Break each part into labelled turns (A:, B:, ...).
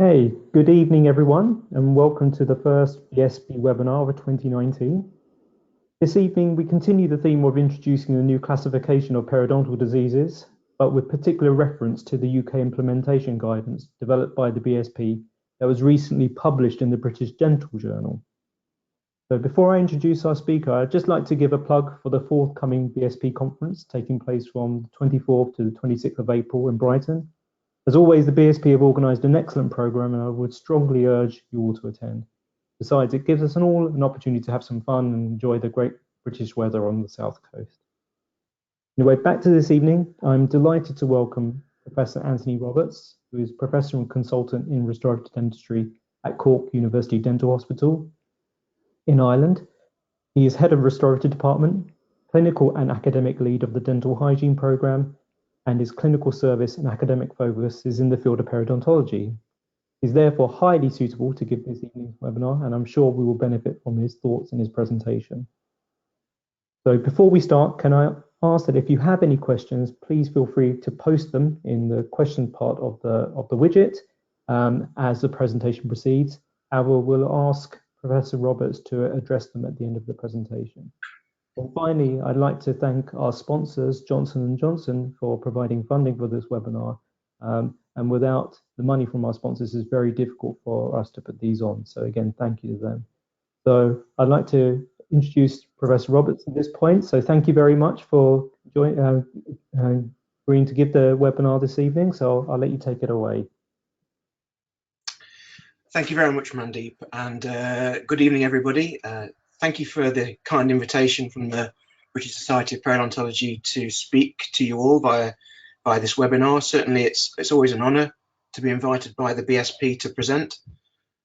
A: Hey, good evening, everyone, and welcome to the first BSP webinar of 2019. This evening, we continue the theme of introducing a new classification of periodontal diseases, but with particular reference to the UK implementation guidance developed by the BSP that was recently published in the British Dental Journal. So before I introduce our speaker, I'd just like to give a plug for the forthcoming BSP conference taking place from the 24th to the 26th of April in Brighton. As always, the BSP have organised an excellent programme and I would strongly urge you all to attend. Besides, it gives us all an opportunity to have some fun and enjoy the great British weather on the south coast. Anyway, back to this evening, I'm delighted to welcome Professor Anthony Roberts, who is Professor and Consultant in Restorative Dentistry at Cork University Dental Hospital in Ireland. He is Head of Restorative Department, Clinical and Academic Lead of the Dental Hygiene Programme, and his clinical service and academic focus is in the field of periodontology. He's therefore highly suitable to give this evening's webinar, and I'm sure we will benefit from his thoughts in his presentation. So before we start, can I ask that if you have any questions, please feel free to post them in the question part of the widget as the presentation proceeds. However, we'll ask Professor Roberts to address them at the end of the presentation. And finally, I'd like to thank our sponsors, Johnson & Johnson, for providing funding for this webinar. And without the money from our sponsors, it's very difficult for us to put these on. So again, thank you to them. So I'd like to introduce Professor Roberts at this point. So thank you very much for agreeing to give the webinar this evening. So I'll let you take it away.
B: Thank you very much, Mandeep, and good evening, everybody. Thank you for the kind invitation from the British Society of Periodontology to speak to you all via this webinar. Certainly, it's always an honour to be invited by the BSP to present.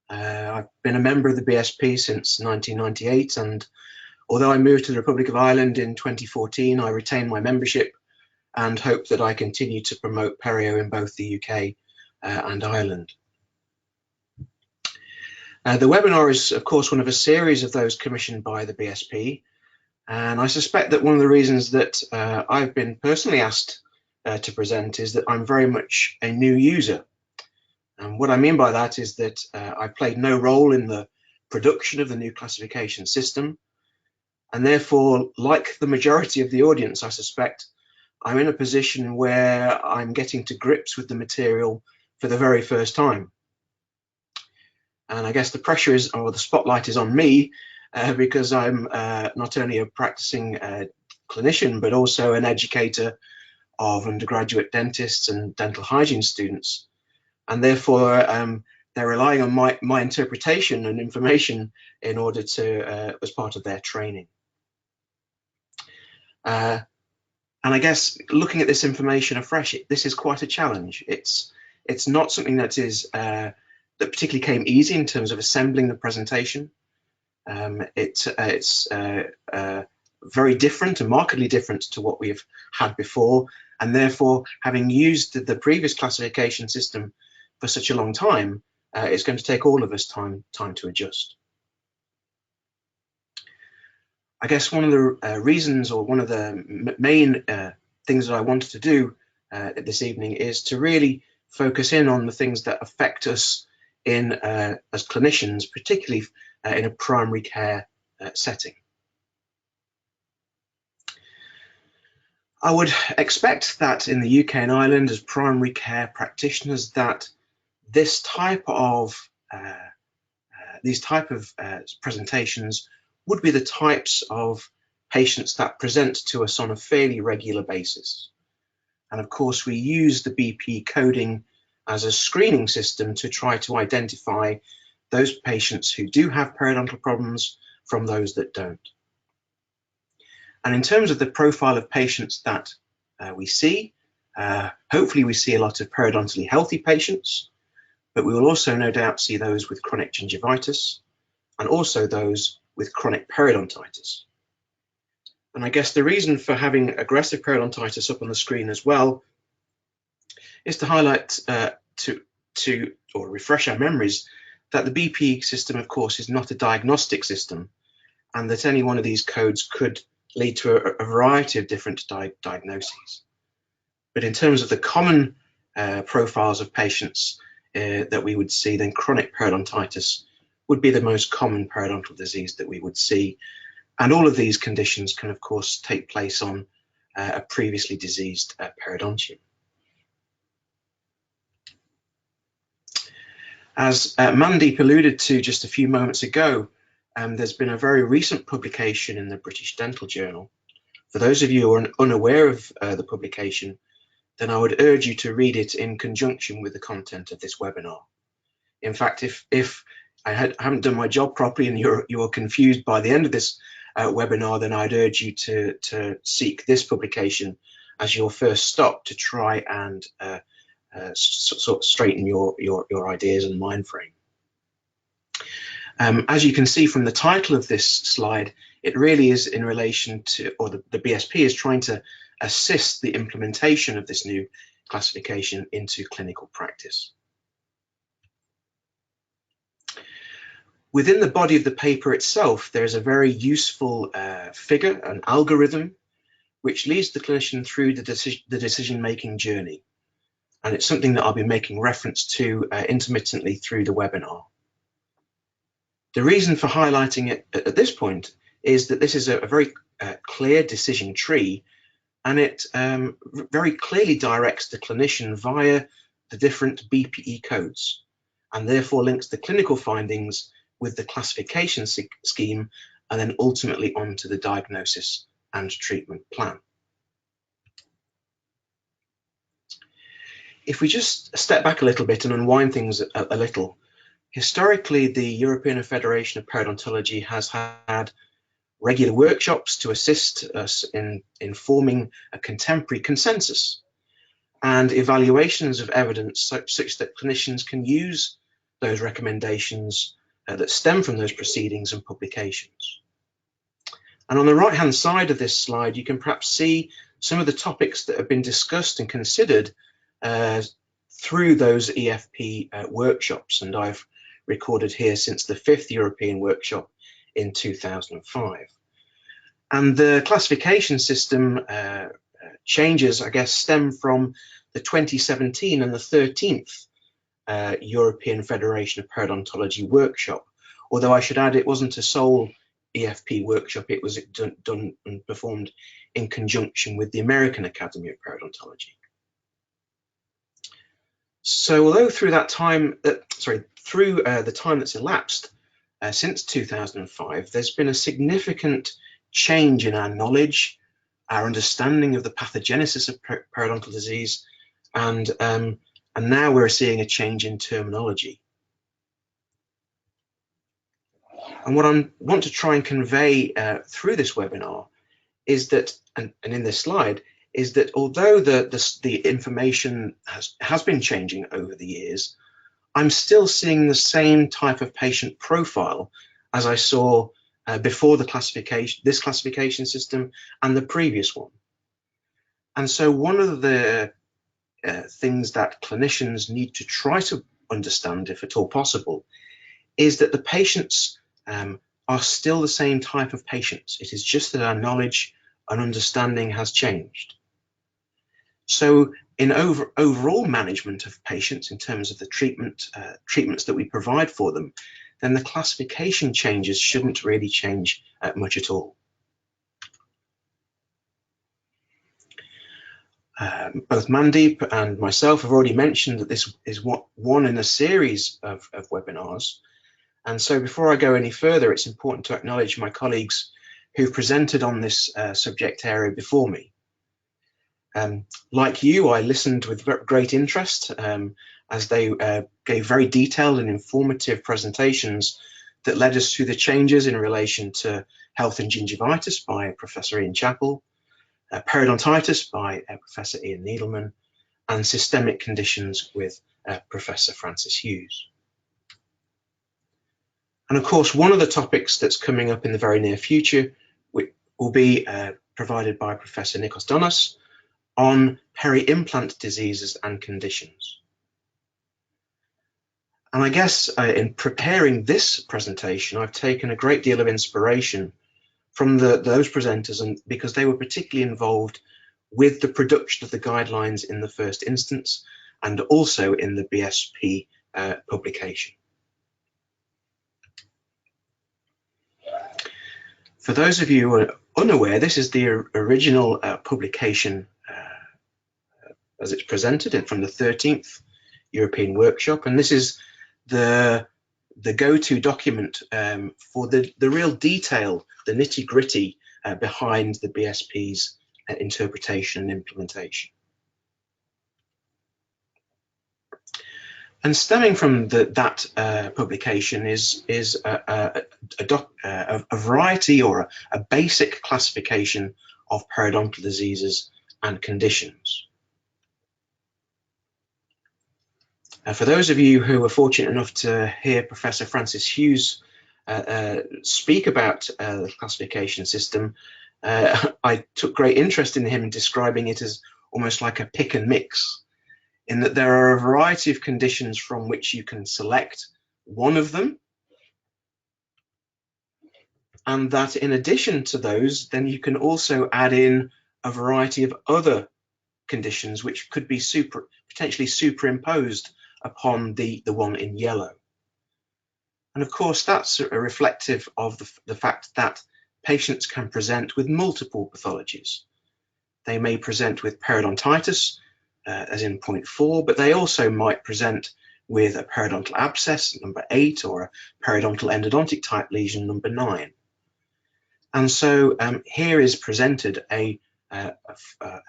B: I've been a member of the BSP since 1998, and although I moved to the Republic of Ireland in 2014, I retained my membership and hope that I continue to promote perio in both the UK and Ireland. The webinar is, of course, one of a series of those commissioned by the BSP, and I suspect that one of the reasons that I've been personally asked to present is that I'm very much a new user. And what I mean by that is that I played no role in the production of the new classification system, and therefore, like the majority of the audience, I suspect, I'm in a position where I'm getting to grips with the material for the very first time. And I guess the pressure is, or the spotlight is on me, because I'm not only a practicing clinician, but also an educator of undergraduate dentists and dental hygiene students. And therefore, they're relying on my interpretation and information in order to, as part of their training. And I guess looking at this information afresh, this is quite a challenge. It's not something that is that particularly came easy in terms of assembling the presentation. It's very different and markedly different to what we've had before, and therefore, having used the previous classification system for such a long time, it's going to take all of us time to adjust. I guess one of the reasons, or one of the main things that I wanted to do this evening is to really focus in on the things that affect us as clinicians, particularly in a primary care setting. I would expect that in the UK and Ireland, as primary care practitioners, that this type of presentations would be the types of patients that present to us on a fairly regular basis. And of course, we use the BP coding as a screening system to try to identify those patients who do have periodontal problems from those that don't. And in terms of the profile of patients that we see, hopefully we see a lot of periodontally healthy patients, but we will also no doubt see those with chronic gingivitis and also those with chronic periodontitis. And I guess the reason for having aggressive periodontitis up on the screen as well is to highlight or refresh our memories that the BP system, of course, is not a diagnostic system, and that any one of these codes could lead to a variety of different diagnoses. But in terms of the common profiles of patients, that we would see, then chronic periodontitis would be the most common periodontal disease that we would see. And all of these conditions can, of course, take place on a previously diseased periodontium. As Mandeep alluded to just a few moments ago, there's been a very recent publication in the British Dental Journal. For those of you who are unaware of the publication, then I would urge you to read it in conjunction with the content of this webinar. In fact, if I haven't done my job properly and you're confused by the end of this webinar, then I'd urge you to seek this publication as your first stop to try and sort of straighten your ideas and mind frame. As you can see from the title of this slide, it really is in relation to, or the BSP is trying to assist the implementation of this new classification into clinical practice. Within the body of the paper itself, there is a very useful figure, an algorithm, which leads the clinician through the decision-making journey. And it's something that I'll be making reference to intermittently through the webinar. The reason for highlighting it at this point is that this is a very clear decision tree, and it very clearly directs the clinician via the different BPE codes, and therefore links the clinical findings with the classification scheme, and then ultimately onto the diagnosis and treatment plan. If we just step back a little bit and unwind things a little, historically, the European Federation of Periodontology has had regular workshops to assist us in forming a contemporary consensus and evaluations of evidence such that clinicians can use those recommendations that stem from those proceedings and publications. And on the right-hand side of this slide, you can perhaps see some of the topics that have been discussed and considered through those EFP workshops, and I've recorded here since the 5th European workshop in 2005. And the classification system changes, I guess, stem from the 2017 and the 13th European Federation of Periodontology workshop. Although I should add, it wasn't a sole EFP workshop, it was done and performed in conjunction with the American Academy of Periodontology. So although through that time, through the time that's elapsed since 2005, there's been a significant change in our knowledge, our understanding of the pathogenesis of periodontal disease, and now we're seeing a change in terminology. And what I want to try and convey through this webinar is that, and in this slide, is that although the information has been changing over the years, I'm still seeing the same type of patient profile as I saw before this classification system and the previous one. And so one of the things that clinicians need to try to understand, if at all possible, is that the patients are still the same type of patients. It is just that our knowledge and understanding has changed. So in overall management of patients in terms of the treatments that we provide for them, then the classification changes shouldn't really change much at all. Both Mandeep and myself have already mentioned that this is one in a series of webinars. And so before I go any further, it's important to acknowledge my colleagues who've presented on this subject area before me. Like you, I listened with great interest as they gave very detailed and informative presentations that led us through the changes in relation to health and gingivitis by Professor Ian Chappell, periodontitis by Professor Ian Needleman, and systemic conditions with Professor Francis Hughes. And of course, one of the topics that's coming up in the very near future will be provided by Professor Nikos Donas on peri-implant diseases and conditions. And I guess in preparing this presentation, I've taken a great deal of inspiration from those presenters, and because they were particularly involved with the production of the guidelines in the first instance, and also in the BSP publication. For those of you who are unaware, this is the original publication as it's presented from the 13th European Workshop, and this is the go-to document for the real detail, the nitty-gritty behind the BSP's interpretation and implementation. And stemming from that publication is a variety or a basic classification of periodontal diseases and conditions. For those of you who were fortunate enough to hear Professor Francis Hughes speak about the classification system, I took great interest in him describing it as almost like a pick and mix, in that there are a variety of conditions from which you can select one of them, and that in addition to those, then you can also add in a variety of other conditions which could be potentially superimposed upon the one in yellow. And of course, that's a reflective of the fact that patients can present with multiple pathologies. They may present with periodontitis, as in point 4, but they also might present with a periodontal abscess, number 8, or a periodontal endodontic type lesion, number 9. And so here is presented a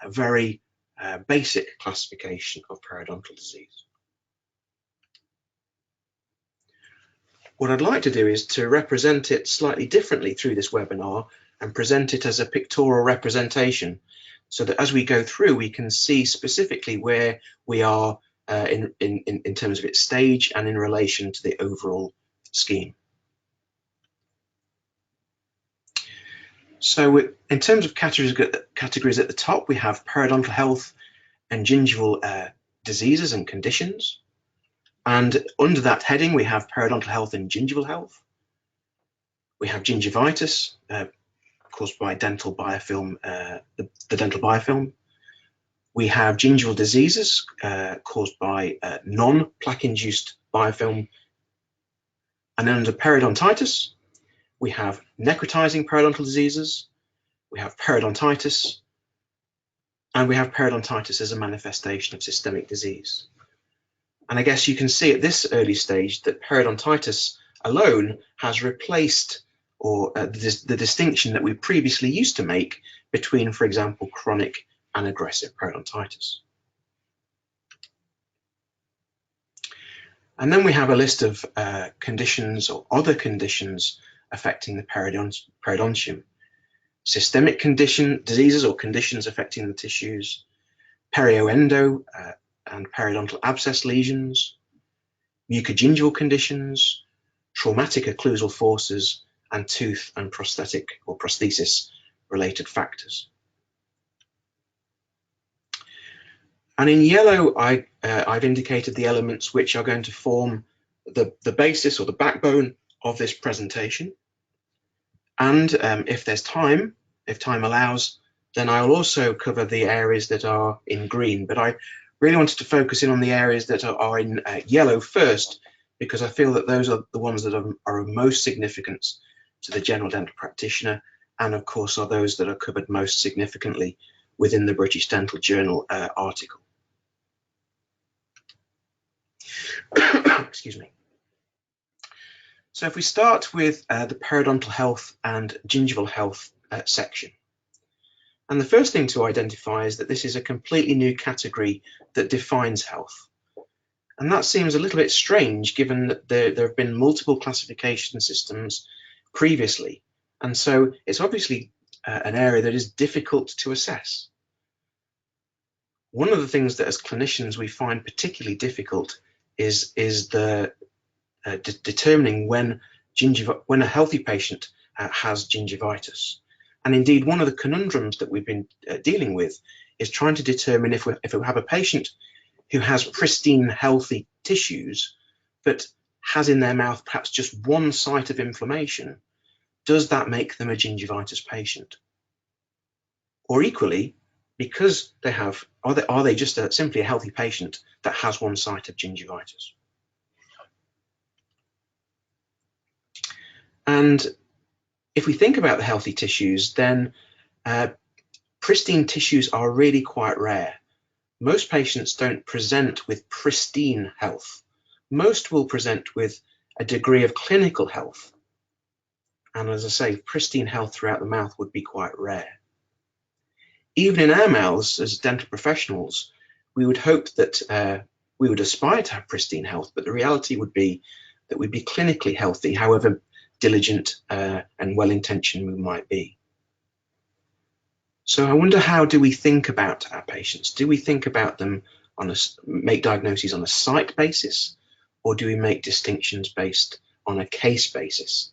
B: very basic classification of periodontal disease. What I'd like to do is to represent it slightly differently through this webinar and present it as a pictorial representation, so that as we go through, we can see specifically where we are in terms of its stage and in relation to the overall scheme. So in terms of categories at the top, we have periodontal health and gingival diseases and conditions. And under that heading, we have periodontal health and gingival health. We have gingivitis caused by dental biofilm, the dental biofilm. We have gingival diseases caused by non-plaque-induced biofilm. And then under periodontitis, we have necrotizing periodontal diseases, we have periodontitis, and we have periodontitis as a manifestation of systemic disease. And I guess you can see at this early stage that periodontitis alone has replaced the distinction that we previously used to make between, for example, chronic and aggressive periodontitis. And then we have a list of conditions or other conditions affecting the periodontium. Systemic diseases or conditions affecting the tissues, perioendo and periodontal abscess lesions, mucogingival conditions, traumatic occlusal forces, and tooth and prosthetic or prosthesis related factors. And in yellow, I've indicated the elements which are going to form the basis or the backbone of this presentation. And if time allows, then I'll also cover the areas that are in green. But I really wanted to focus in on the areas that are in yellow first, because I feel that those are the ones that are of most significance to the general dental practitioner, and of course are those that are covered most significantly within the British Dental Journal article. Excuse me. So if we start with the periodontal health and gingival health section. And the first thing to identify is that this is a completely new category that defines health. And that seems a little bit strange given that there have been multiple classification systems previously. And so it's obviously an area that is difficult to assess. One of the things that as clinicians we find particularly difficult is determining when a healthy patient has gingivitis. And indeed, one of the conundrums that we've been dealing with is trying to determine if we have a patient who has pristine, healthy tissues, but has in their mouth perhaps just one site of inflammation, does that make them a gingivitis patient? Or equally, because they have, are they just simply a healthy patient that has one site of gingivitis? And if we think about the healthy tissues, then pristine tissues are really quite rare. Most patients don't present with pristine health. Most will present with a degree of clinical health. And as I say, pristine health throughout the mouth would be quite rare. Even in our mouths, as dental professionals, we would hope that we would aspire to have pristine health, but the reality would be that we'd be clinically healthy, however diligent and well-intentioned we might be. So I wonder, how do we think about our patients? Do we think about them make diagnoses on a site basis, or do we make distinctions based on a case basis?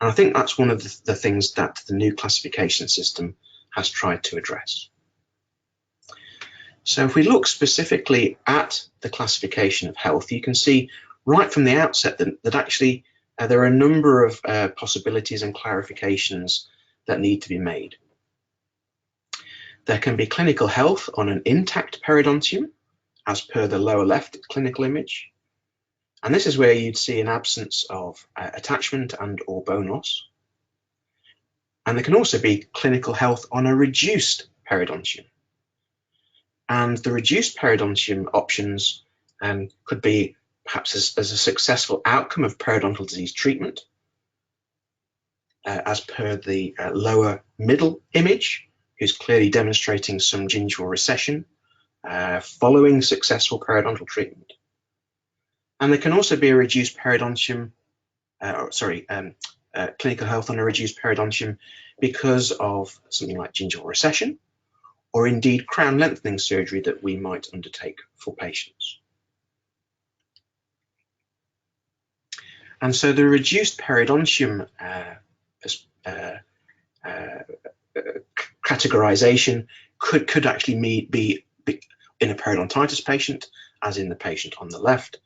B: And I think that's one of the things that the new classification system has tried to address. So if we look specifically at the classification of health, you can see right from the outset that actually there are a number of possibilities and clarifications that need to be made. There can be clinical health on an intact periodontium, as per the lower left clinical image. And this is where you'd see an absence of attachment and or bone loss. And there can also be clinical health on a reduced periodontium. And the reduced periodontium options could be perhaps as a successful outcome of periodontal disease treatment, as per the lower middle image, who's clearly demonstrating some gingival recession following successful periodontal treatment. And there can also be a reduced periodontium, clinical health on a reduced periodontium because of something like gingival recession, or indeed crown lengthening surgery that we might undertake for patients. And so the reduced periodontium categorization could actually be in a periodontitis patient, as in the patient on the left,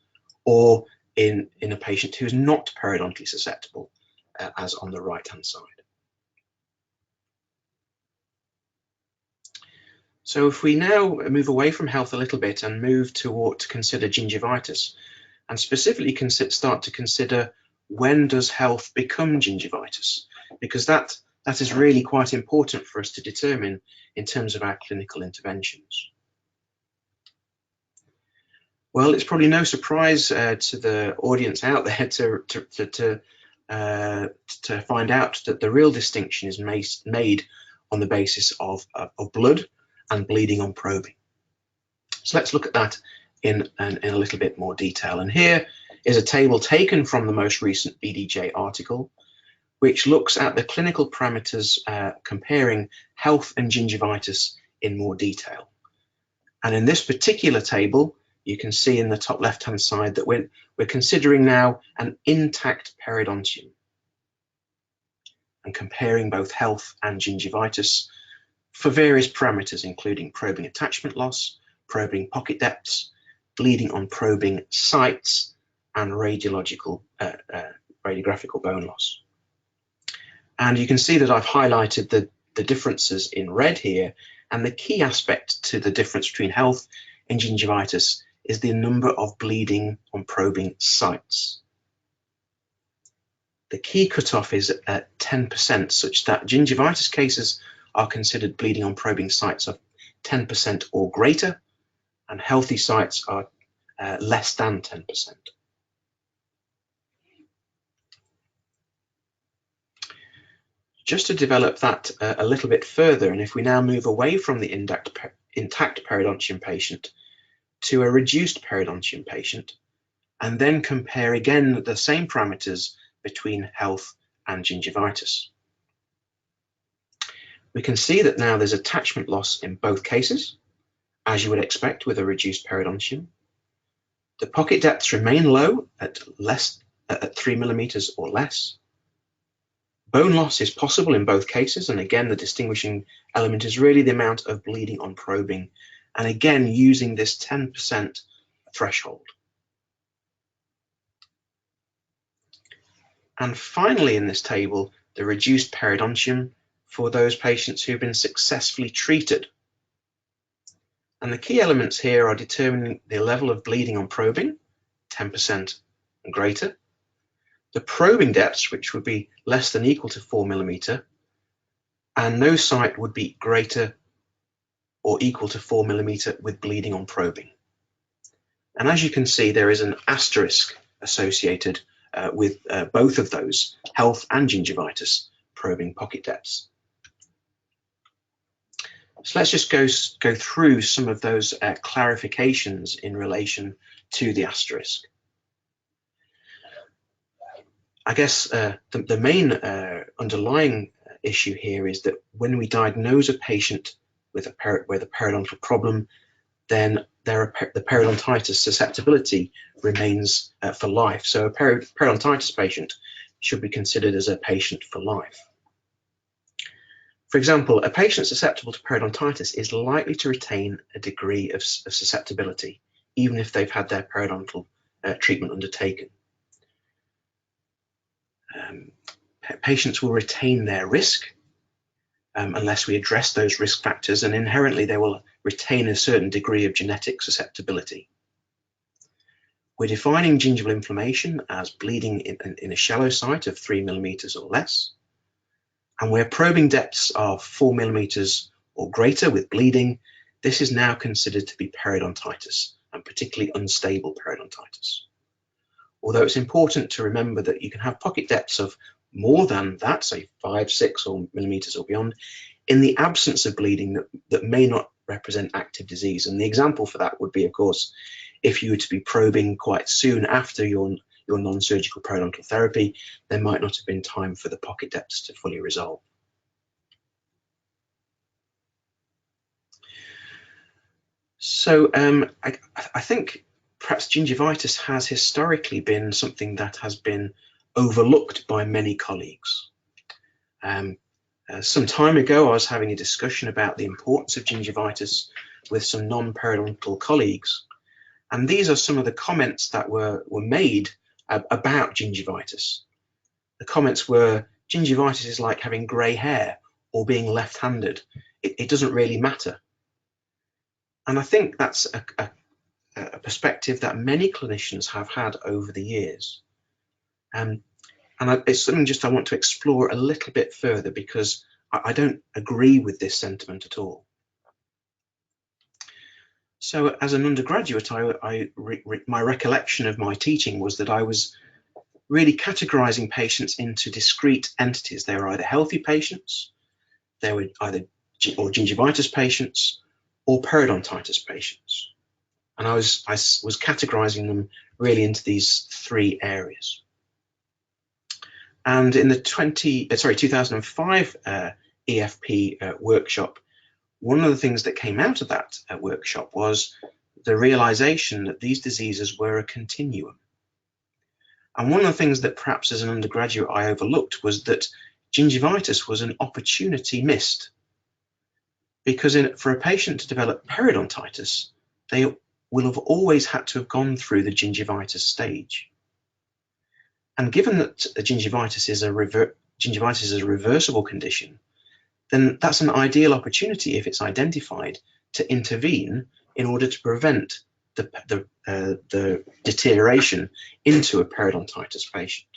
B: or in a patient who is not periodontally susceptible, as on the right-hand side. So if we now move away from health a little bit and move to consider gingivitis, and specifically start to consider, when does health become gingivitis? Because that is really quite important for us to determine in terms of our clinical interventions. Well, it's probably no surprise to the audience out there to find out that the real distinction is made on the basis of blood and bleeding on probing. So let's look at that in a little bit more detail. And here is a table taken from the most recent BDJ article, which looks at the clinical parameters comparing health and gingivitis in more detail. And in this particular table, you can see in the top left-hand side that we're considering now an intact periodontium and comparing both health and gingivitis for various parameters, including probing attachment loss, probing pocket depths, bleeding on probing sites, and radiographical bone loss. And you can see that I've highlighted the differences in red here, and the key aspect to the difference between health and gingivitis is the number of bleeding on probing sites. The key cutoff is at 10%, such that gingivitis cases are considered bleeding on probing sites of 10% or greater, and healthy sites are less than 10%. Just to develop that a little bit further, and if we now move away from the intact periodontium patient to a reduced periodontium patient, and then compare again the same parameters between health and gingivitis, we can see that now there's attachment loss in both cases, as you would expect with a reduced periodontium. The pocket depths remain low at 3 millimeters or less. Bone loss is possible in both cases, and again the distinguishing element is really the amount of bleeding on probing, and again using this 10% threshold. And finally in this table, the reduced periodontium for those patients who've been successfully treated. And the key elements here are determining the level of bleeding on probing, 10% and greater, the probing depths, which would be less than equal to 4 millimeter, and no site would be greater or equal to 4 millimeter with bleeding on probing. And as you can see, there is an asterisk associated with both of those, health and gingivitis probing pocket depths. So let's just go through some of those clarifications in relation to the asterisk. I guess the main underlying issue here is that when we diagnose a patient with a periodontal problem, then the periodontitis susceptibility remains for life. So a periodontitis patient should be considered as a patient for life. For example, a patient susceptible to periodontitis is likely to retain a degree of susceptibility, even if they've had their periodontal treatment undertaken. Patients will retain their risk unless we address those risk factors, and inherently they will retain a certain degree of genetic susceptibility. We're defining gingival inflammation as bleeding in a shallow site of 3 millimeters or less, and where probing depths are 4 millimeters or greater with bleeding, this is now considered to be periodontitis, and particularly unstable periodontitis. Although it's important to remember that you can have pocket depths of more than that, say 5, 6 or millimeters or beyond, in the absence of bleeding that may not represent active disease. And the example for that would be, of course, if you were to be probing quite soon after your non-surgical periodontal therapy, there might not have been time for the pocket depths to fully resolve. So I think perhaps gingivitis has historically been something that has been overlooked by many colleagues. Some time ago, I was having a discussion about the importance of gingivitis with some non-periodontal colleagues, and these are some of the comments that were made about gingivitis. The comments were, gingivitis is like having grey hair or being left-handed. It doesn't really matter. And I think that's a perspective that many clinicians have had over the years. And it's something just I want to explore a little bit further, because I don't agree with this sentiment at all. So as an undergraduate, my recollection of my teaching was that I was really categorizing patients into discrete entities. They were either healthy patients, they were either gingivitis patients, or periodontitis patients. And I was categorizing them really into these three areas. And in the 2005 EFP workshop, one of the things that came out of that workshop was the realization that these diseases were a continuum. And one of the things that perhaps as an undergraduate I overlooked was that gingivitis was an opportunity missed. Because for a patient to develop periodontitis, they will have always had to have gone through the gingivitis stage. And given that gingivitis is a reversible condition, then that's an ideal opportunity, if it's identified, to intervene in order to prevent the deterioration into a periodontitis patient.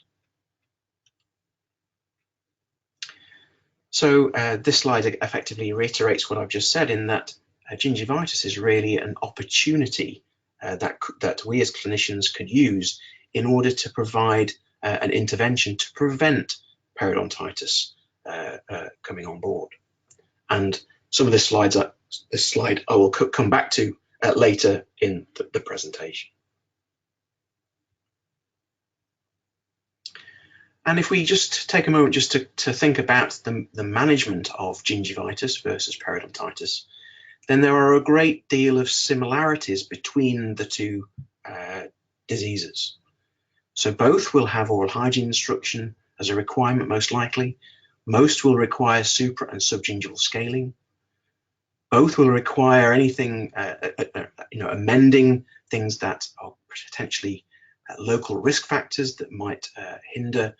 B: So this slide effectively reiterates what I've just said, in that gingivitis is really an opportunity that we as clinicians could use in order to provide an intervention to prevent periodontitis coming on board. And some of this slide I will come back to later in the presentation. And if we just take a moment just to think about the management of gingivitis versus periodontitis, then there are a great deal of similarities between the two diseases. So both will have oral hygiene instruction as a requirement, most likely. Most will require supra and subgingival scaling. Both will require anything, amending things that are potentially local risk factors that might hinder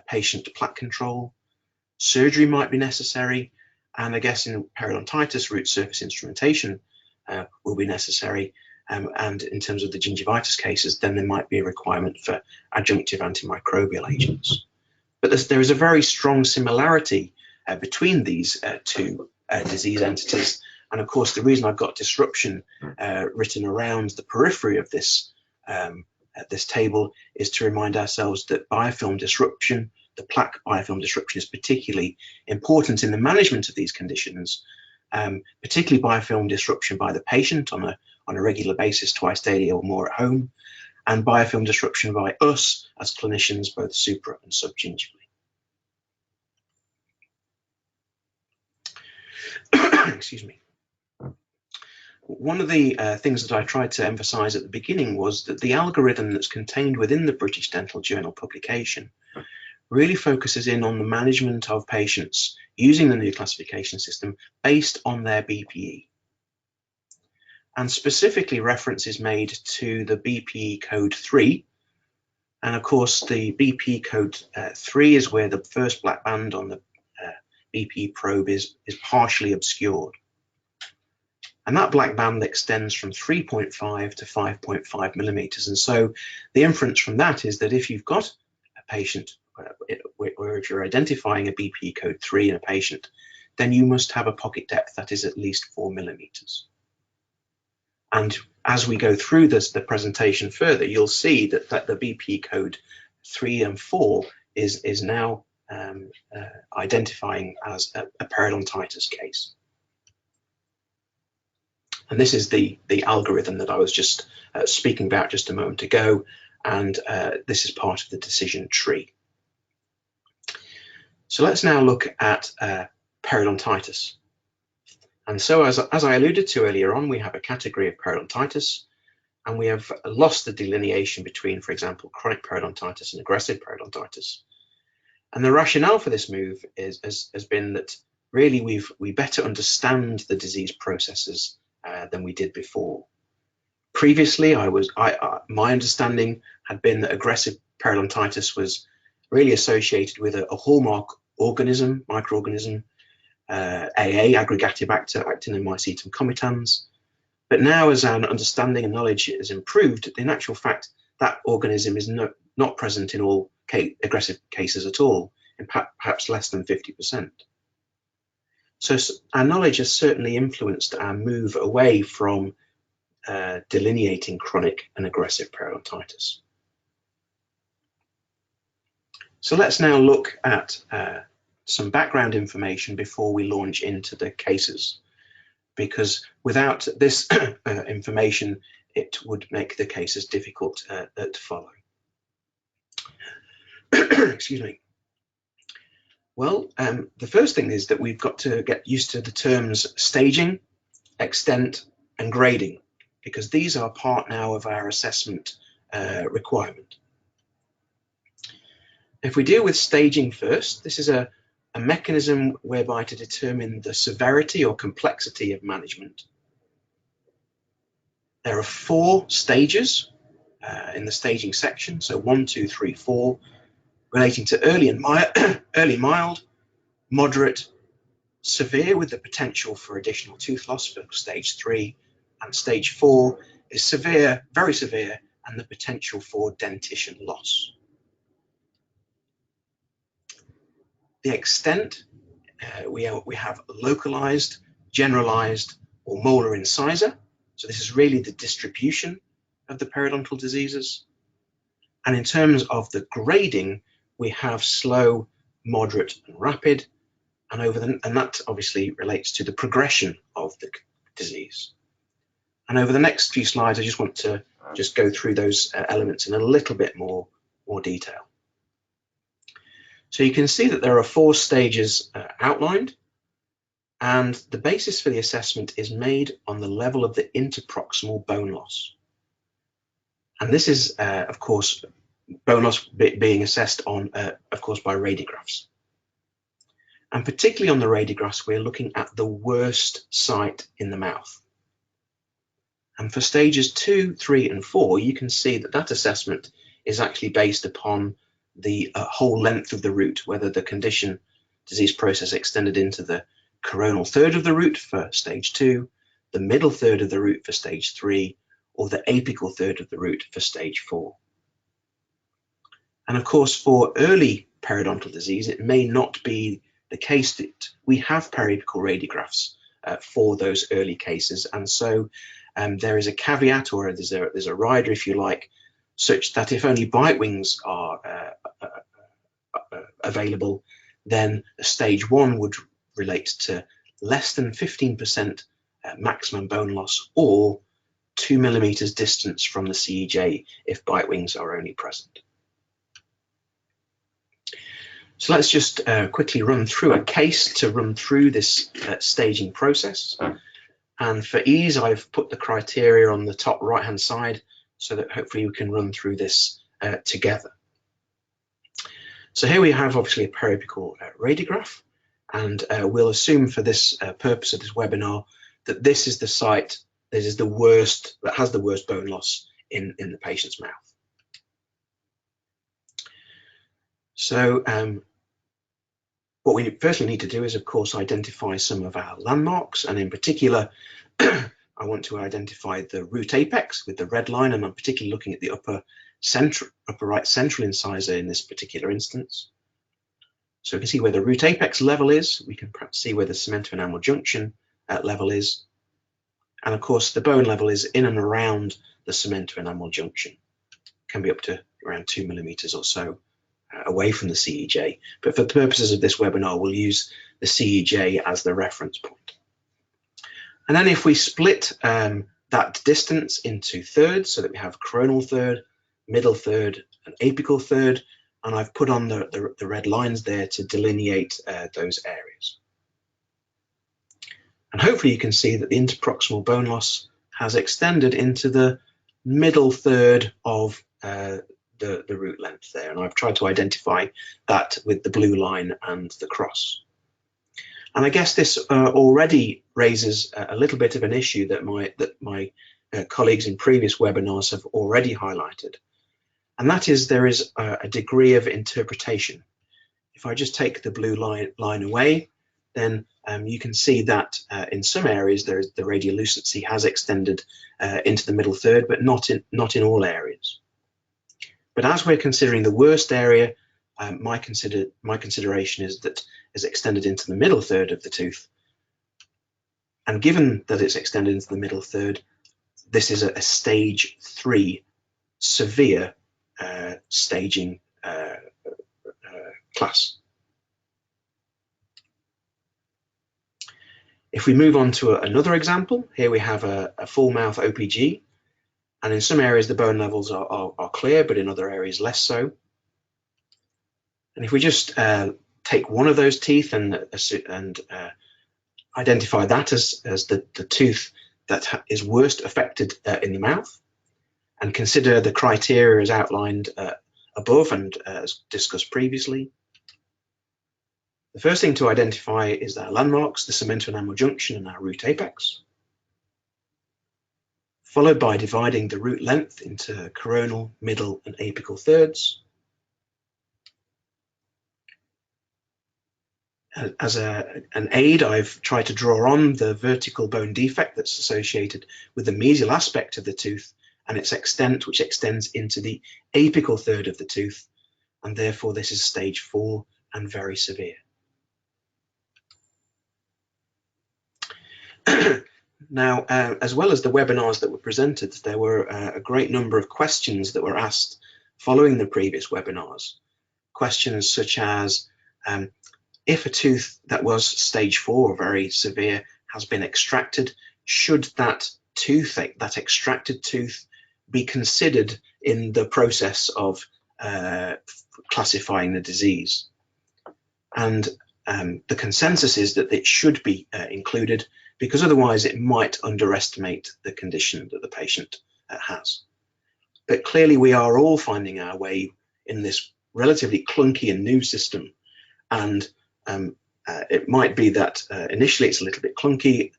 B: patient plaque control. Surgery might be necessary, and I guess in periodontitis, root surface instrumentation will be necessary, and in terms of the gingivitis cases, then there might be a requirement for adjunctive antimicrobial agents. But there is a very strong similarity between these two disease entities. And of course, the reason I've got disruption written around the periphery of this table is to remind ourselves that biofilm disruption, the plaque biofilm disruption, is particularly important in the management of these conditions, particularly biofilm disruption by the patient on a regular basis, twice daily or more at home, and biofilm disruption by us as clinicians, both supra and subgingivally. Excuse me. One of the things that I tried to emphasize at the beginning was that the algorithm that's contained within the British Dental Journal publication really focuses in on the management of patients using the new classification system based on their BPE. And specifically reference is made to the BPE code 3. And of course, the BPE code 3 is where the first black band on the BPE probe is partially obscured. And that black band extends from 3.5 to 5.5 millimeters. And so the inference from that is that if you've got a patient, or if you're identifying a BPE code 3 in a patient, then you must have a pocket depth that is at least 4 millimeters. And as we go through the presentation further, you'll see that the BPE code 3 and 4 is now identifying as a periodontitis case. And this is the algorithm that I was just speaking about just a moment ago, and this is part of the decision tree. So let's now look at periodontitis. And so as I alluded to earlier on, we have a category of periodontitis, and we have lost the delineation between, for example, chronic periodontitis and aggressive periodontitis. And the rationale for this move has been that really we better understand the disease processes than we did before. Previously, my understanding had been that aggressive periodontitis was really associated with a hallmark organism, microorganism, AA, Aggregatibacter actinomycetum comitans. But now, as our understanding and knowledge has improved, in actual fact, that organism is not present in all aggressive cases at all, in perhaps less than 50%. So our knowledge has certainly influenced our move away from delineating chronic and aggressive periodontitis. So let's now look at some background information before we launch into the cases, because without this information, it would make the cases difficult to follow. Excuse me. Well, the first thing is that we've got to get used to the terms staging, extent, and grading, because these are part now of our assessment requirement. If we deal with staging first, this is a mechanism whereby to determine the severity or complexity of management. There are 4 stages in the staging section, so 1, 2, 3, 4, relating to early mild, moderate, severe with the potential for additional tooth loss for stage 3, and stage 4 is severe, very severe, and the potential for dentition loss. The extent, we have localized, generalized, or molar incisor. So this is really the distribution of the periodontal diseases. And in terms of the grading, we have slow, moderate, and rapid. And that obviously relates to the progression of the disease. And over the next few slides, I just want to go through those elements in a little bit more detail. So you can see that there are 4 stages outlined, and the basis for the assessment is made on the level of the interproximal bone loss. And this is, of course, bone loss being assessed on, of course, by radiographs. And particularly on the radiographs, we're looking at the worst site in the mouth. And for stages 2, 3, and 4, you can see that that assessment is actually based upon the whole length of the root, whether the disease process extended into the coronal third of the root for stage 2, the middle third of the root for stage 3, or the apical third of the root for stage 4. And of course, for early periodontal disease, it may not be the case that we have periapical radiographs for those early cases. And so there is a caveat, or there's a rider, if you like, such that if only bite wings are available, then stage 1 would relate to less than 15% maximum bone loss, or 2 millimeters distance from the CEJ if bite wings are only present. So let's just quickly run through a case to run through this staging process. And for ease, I've put the criteria on the top right-hand side so that hopefully we can run through this together. So here we have obviously a periapical radiograph, and we'll assume for this purpose of this webinar that this is the site, this is the worst, that has the worst bone loss in the patient's mouth. So what we firstly need to do is, of course, identify some of our landmarks, and in particular, I want to identify the root apex with the red line, and I'm particularly looking at the upper right central incisor in this particular instance. So we can see where the root apex level is. We can perhaps see where the cemento-enamel junction level is. And of course, the bone level is in and around the cemento-enamel junction. Can be up to around 2 millimeters or so away from the CEJ. But for the purposes of this webinar, we'll use the CEJ as the reference point. And then if we split that distance into thirds, so that we have coronal third, middle third, and apical third, and I've put on the red lines there to delineate those areas. And hopefully you can see that the interproximal bone loss has extended into the middle third of the root length there, and I've tried to identify that with the blue line and the cross. And I guess this already raises a little bit of an issue that my colleagues in previous webinars have already highlighted, and that is there is a degree of interpretation. If I just take the blue line away, then you can see that in some areas the radiolucency has extended into the middle third, but not in all areas. But as we're considering the worst area, my consideration is that is extended into the middle third of the tooth. And given that it's extended into the middle third, this is a stage 3 severe staging class. If we move on to another example, here we have a full mouth OPG, and in some areas the bone levels are clear, but in other areas less so. And if we just take one of those teeth and identify that as the tooth that is worst affected in the mouth, and consider the criteria as outlined above and as discussed previously, the first thing to identify is our landmarks, the cemento-enamel junction and our root apex, followed by dividing the root length into coronal, middle, and apical thirds. As an aid, I've tried to draw on the vertical bone defect that's associated with the mesial aspect of the tooth and its extent, which extends into the apical third of the tooth, and therefore this is stage 4 and very severe. Now, as well as the webinars that were presented, there were a great number of questions that were asked following the previous webinars. Questions such as, if a tooth that was stage 4 or very severe has been extracted, should that extracted tooth be considered in the process of classifying the disease? And the consensus is that it should be included, because otherwise it might underestimate the condition that the patient has. But clearly we are all finding our way in this relatively clunky and new system, and it might be that initially it's a little bit clunky,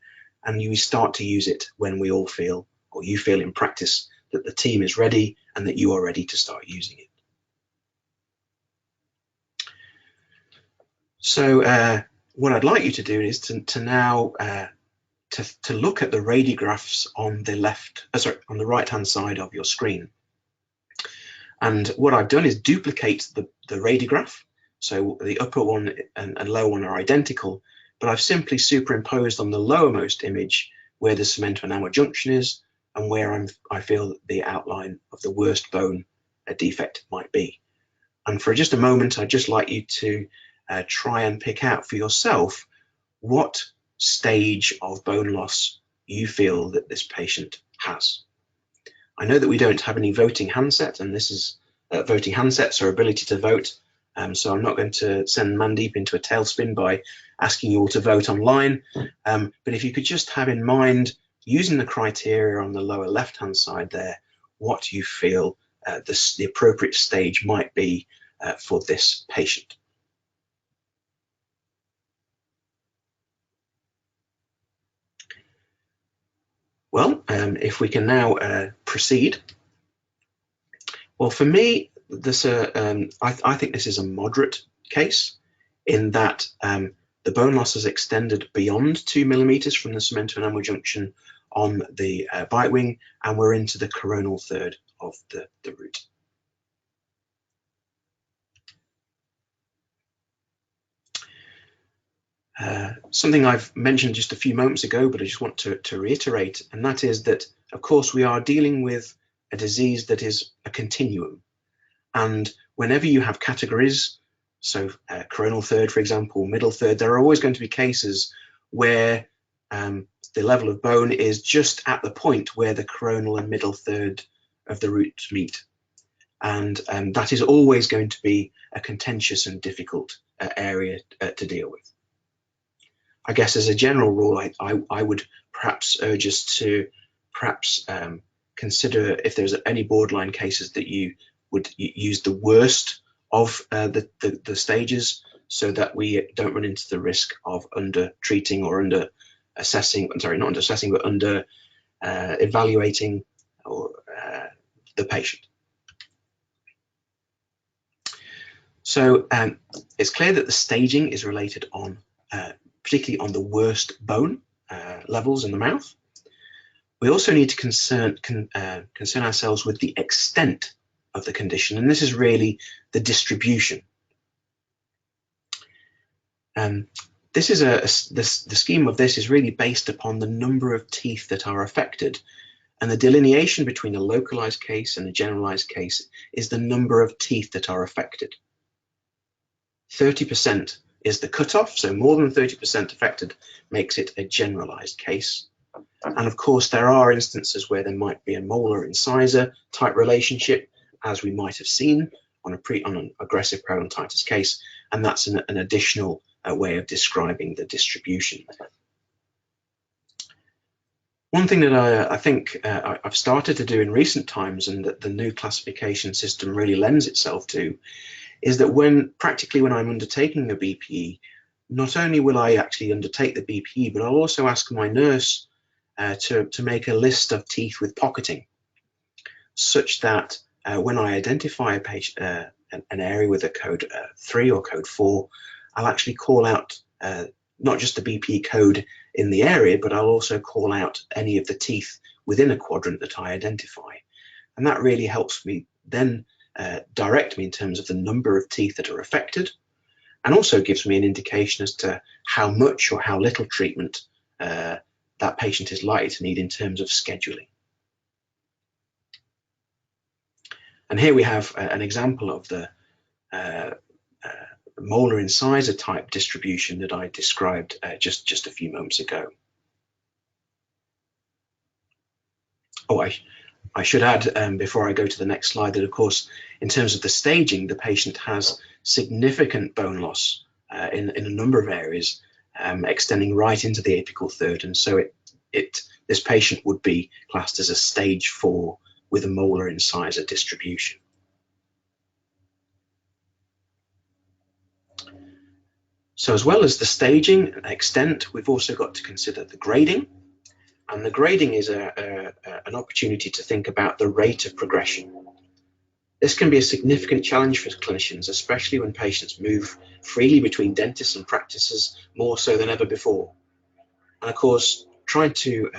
B: and you start to use it when we all feel, or you feel in practice, that the team is ready and that you are ready to start using it. So what I'd like you to do is to now to look at the radiographs on the right-hand side of your screen. And what I've done is duplicate the radiograph. So the upper one and lower one are identical, but I've simply superimposed on the lowermost image where the cement enamel junction is and where I feel that the outline of the worst bone defect might be. And for just a moment, I'd just like you to try and pick out for yourself what stage of bone loss you feel that this patient has. I know that we don't have any voting handset, and this is voting handsets or ability to vote. So I'm not going to send Mandeep into a tailspin by asking you all to vote online. But if you could just have in mind, using the criteria on the lower left-hand side there, what you feel the appropriate stage might be for this patient. Well, if we can now proceed. Well, for me, this I think this is a moderate case in that the bone loss has extended beyond 2 millimeters from the cement enamel junction on the bite wing, and we're into the coronal third of the root. Something I've mentioned just a few moments ago, but I just want to reiterate, and that is that, of course, we are dealing with a disease that is a continuum. And whenever you have categories, so coronal third, for example, middle third, there are always going to be cases where the level of bone is just at the point where the coronal and middle third of the root meet. And that is always going to be a contentious and difficult area to deal with. I guess as a general rule, I would perhaps urge us to consider if there's any borderline cases that you would use the worst of the stages, so that we don't run into the risk of under treating or under assessing, sorry, not under assessing, but under evaluating the patient. So it's clear that the staging is related on particularly on the worst bone levels in the mouth. We also need to concern ourselves with the extent of the condition, and this is really the distribution. This is the scheme of this is really based upon the number of teeth that are affected, and the delineation between a localized case and a generalized case is the number of teeth that are affected. 30% is the cutoff, so more than 30% affected makes it a generalized case. And of course, there are instances where there might be a molar incisor type relationship, as we might have seen on an aggressive periodontitis case, and that's an additional way of describing the distribution. One thing that I think I've started to do in recent times, and that the new classification system really lends itself to, is that when I'm undertaking the BPE, not only will I actually undertake the BPE, but I'll also ask my nurse to make a list of teeth with pocketing, such that when I identify a patient, an area with a code 3 or code 4, I'll actually call out not just the BPE code in the area, but I'll also call out any of the teeth within a quadrant that I identify. And that really helps me then direct me in terms of the number of teeth that are affected, and also gives me an indication as to how much or how little treatment that patient is likely to need in terms of scheduling. And here we have an example of the molar incisor type distribution that I described just a few moments ago. Oh, I should add before I go to the next slide that, of course, in terms of the staging, the patient has significant bone loss in a number of areas, extending right into the apical third, and so this patient would be classed as a stage 4 with a molar incisor distribution. So as well as the staging and extent, we've also got to consider the grading. And the grading is an opportunity to think about the rate of progression. This can be a significant challenge for clinicians, especially when patients move freely between dentists and practices more so than ever before. And of course, trying to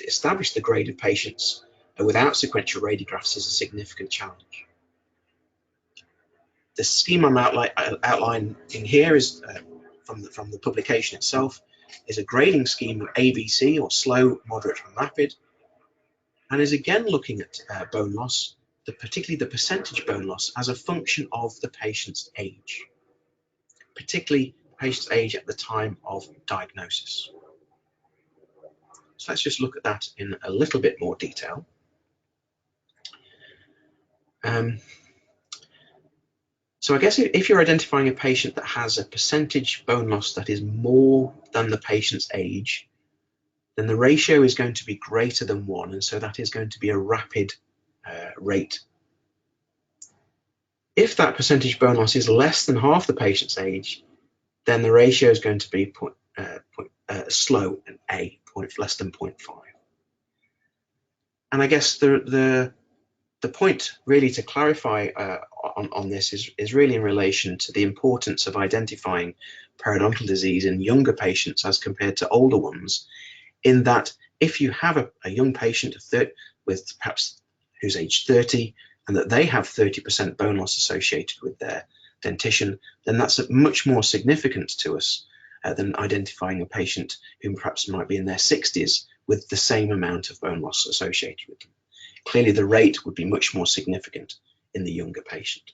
B: establish the grade of patients without sequential radiographs is a significant challenge. The scheme I'm outlining here is from the publication itself, is a grading scheme of ABC, or slow, moderate, and rapid, and is again looking at bone loss, particularly the percentage bone loss, as a function of the patient's age, particularly the patient's age at the time of diagnosis. So let's just look at that in a little bit more detail. So I guess if you're identifying a patient that has a percentage bone loss that is more than the patient's age, then the ratio is going to be greater than 1, and so that is going to be a rapid rate. If that percentage bone loss is less than half the patient's age, then the ratio is going to be slow, and less than 0.5. And I guess the point really to clarify on this is really in relation to the importance of identifying periodontal disease in younger patients as compared to older ones, in that if you have a young patient with perhaps who's age 30 and that they have 30% bone loss associated with their dentition, then that's much more significant to us than identifying a patient who perhaps might be in their 60s with the same amount of bone loss associated with them. Clearly, the rate would be much more significant in the younger patient.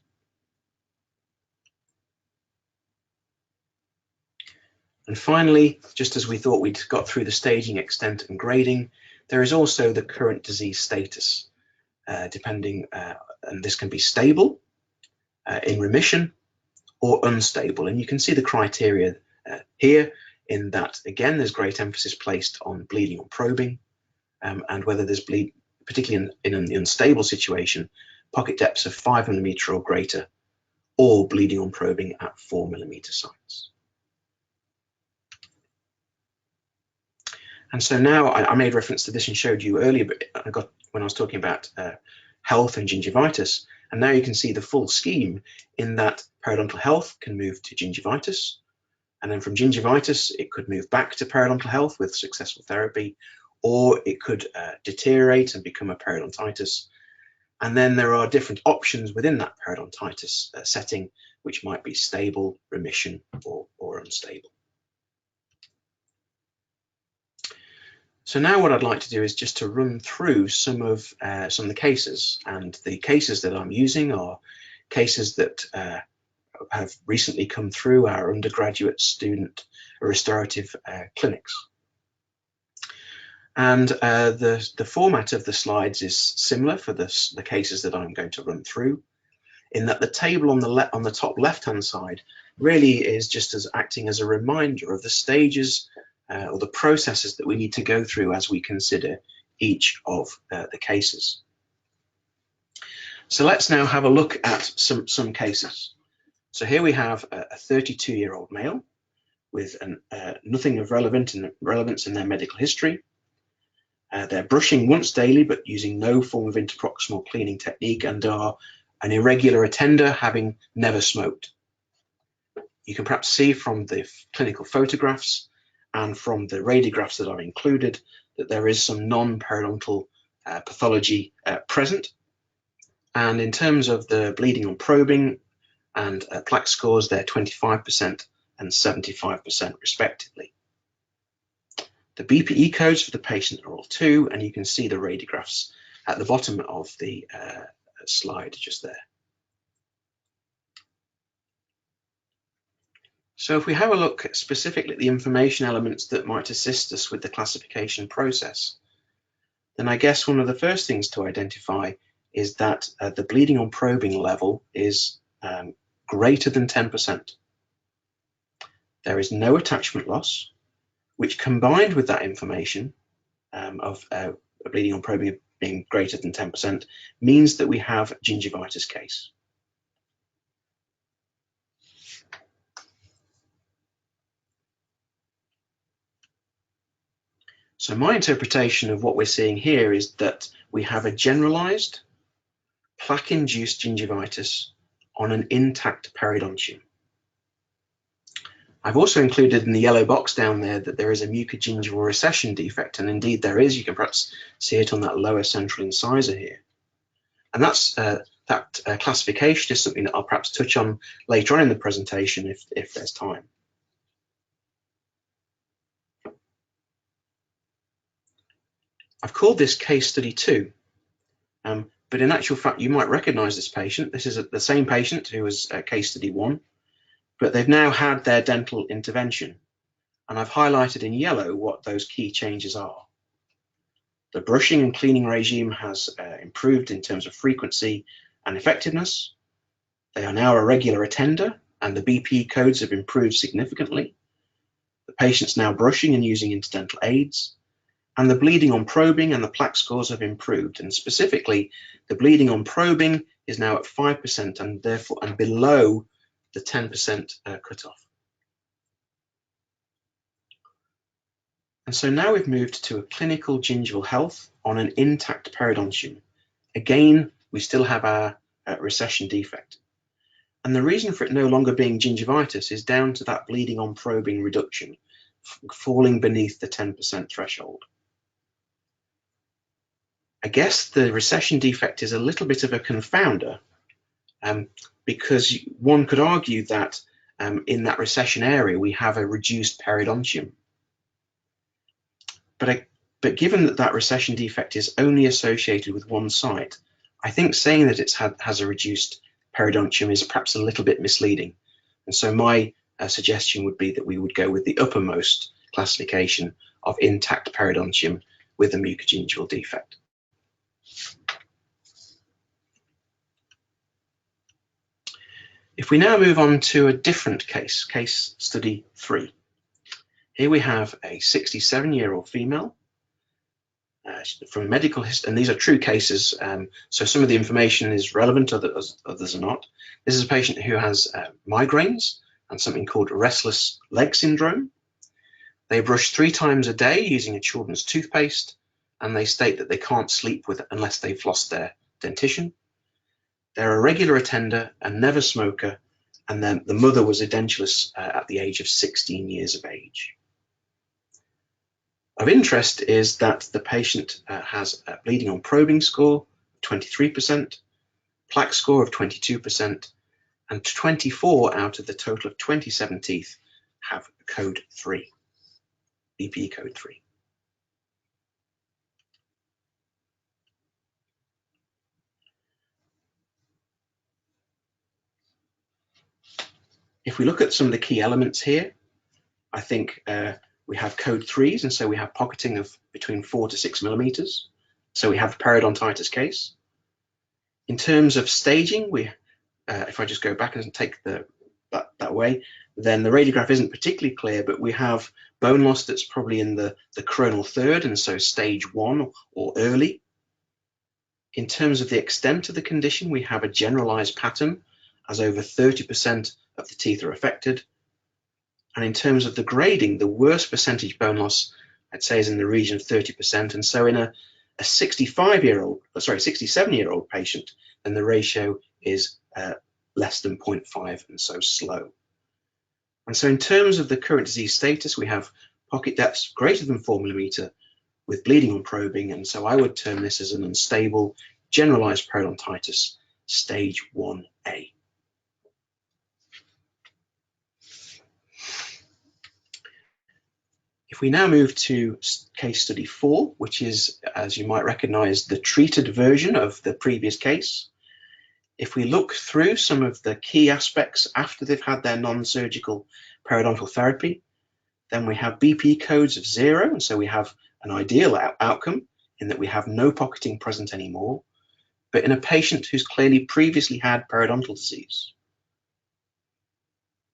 B: And finally, just as we thought we'd got through the staging, extent, and grading, there is also the current disease status, and this can be stable, in remission, or unstable. And you can see the criteria here, in that, again, there's great emphasis placed on bleeding on probing, and whether there's bleed, particularly in an unstable situation, pocket depths of 5 mm or greater, or bleeding on probing at 4 mm sites. And so now I made reference to this and showed you earlier, but when I was talking about health and gingivitis, and now you can see the full scheme, in that periodontal health can move to gingivitis, and then from gingivitis it could move back to periodontal health with successful therapy, or it could deteriorate and become a periodontitis. And then there are different options within that periodontitis setting, which might be stable, remission, or unstable. So now what I'd like to do is just to run through some of the cases, and the cases that I'm using are cases that have recently come through our undergraduate student restorative clinics. And the format of the slides is similar for the cases that I'm going to run through, in that the table on the top left-hand side really is just acting as a reminder of the stages or the processes that we need to go through as we consider each of the cases. So let's now have a look at some cases. So here we have a 32-year-old male with nothing of relevance in their medical history. They're brushing once daily, but using no form of interproximal cleaning technique, and are an irregular attender, having never smoked. You can perhaps see from the clinical photographs and from the radiographs that are included that there is some non-periodontal pathology present. And in terms of the bleeding on probing and plaque scores, they're 25% and 75% respectively. The BPE codes for the patient are all 2, and you can see the radiographs at the bottom of the slide just there. So if we have a look specifically at the information elements that might assist us with the classification process, then I guess one of the first things to identify is that the bleeding on probing level is greater than 10%. There is no attachment loss, which, combined with that information of bleeding on probing being greater than 10%, means that we have a gingivitis case. So my interpretation of what we're seeing here is that we have a generalized plaque-induced gingivitis on an intact periodontium. I've also included in the yellow box down there that there is a mucogingival recession defect, and indeed there is. You can perhaps see it on that lower central incisor here. And that classification is something that I'll perhaps touch on later on in the presentation if there's time. I've called this case study 2, but in actual fact you might recognize this patient. This is the same patient who was case study 1, but they've now had their dental intervention, and I've highlighted in yellow what those key changes are. The brushing and cleaning regime has improved in terms of frequency and effectiveness. They are now a regular attender, and the BP codes have improved significantly. The patient's now brushing and using interdental aids, and the bleeding on probing and the plaque scores have improved, and specifically the bleeding on probing is now at 5% and therefore below the 10% cutoff. And so now we've moved to a clinical gingival health on an intact periodontium. Again, we still have our recession defect. And the reason for it no longer being gingivitis is down to that bleeding on probing reduction, falling beneath the 10% threshold. I guess the recession defect is a little bit of a confounder, because one could argue that in that recession area we have a reduced periodontium. But given that that recession defect is only associated with one site, I think saying that it has a reduced periodontium is perhaps a little bit misleading. And so my suggestion would be that we would go with the uppermost classification of intact periodontium with a mucogingival defect. If we now move on to a different case, case study 3. Here we have a 67-year-old female from medical history, and these are true cases, so some of the information is relevant, others are not. This is a patient who has migraines and something called restless leg syndrome. They brush 3 times a day using a children's toothpaste, and they state that they can't sleep with it unless they've flossed their dentition. They're a regular attender, a never smoker, and then the mother was edentulous at the age of 16 years of age. Of interest is that the patient has a bleeding on probing score of 23%, plaque score of 22%, and 24 out of the total of 27 teeth have code 3, BP code 3. If we look at some of the key elements here, I think we have code 3s, and so we have pocketing of between 4 to 6 millimeters. So we have a periodontitis case. In terms of staging, if I just go back and take that way, then the radiograph isn't particularly clear, but we have bone loss that's probably in the coronal third, and so stage 1 or early. In terms of the extent of the condition, we have a generalized pattern, as over 30% of the teeth are affected. And in terms of the grading, the worst percentage bone loss, I'd say, is in the region of 30%. And so in a 67-year-old patient, then the ratio is less than 0.5, and so slow. And so in terms of the current disease status, we have pocket depths greater than 4 millimeter with bleeding on probing. And so I would term this as an unstable generalized periodontitis stage 1A. If we now move to case study 4, which is, as you might recognize, the treated version of the previous case. If we look through some of the key aspects after they've had their non-surgical periodontal therapy, then we have BP codes of 0, and so we have an ideal outcome in that we have no pocketing present anymore, but in a patient who's clearly previously had periodontal disease.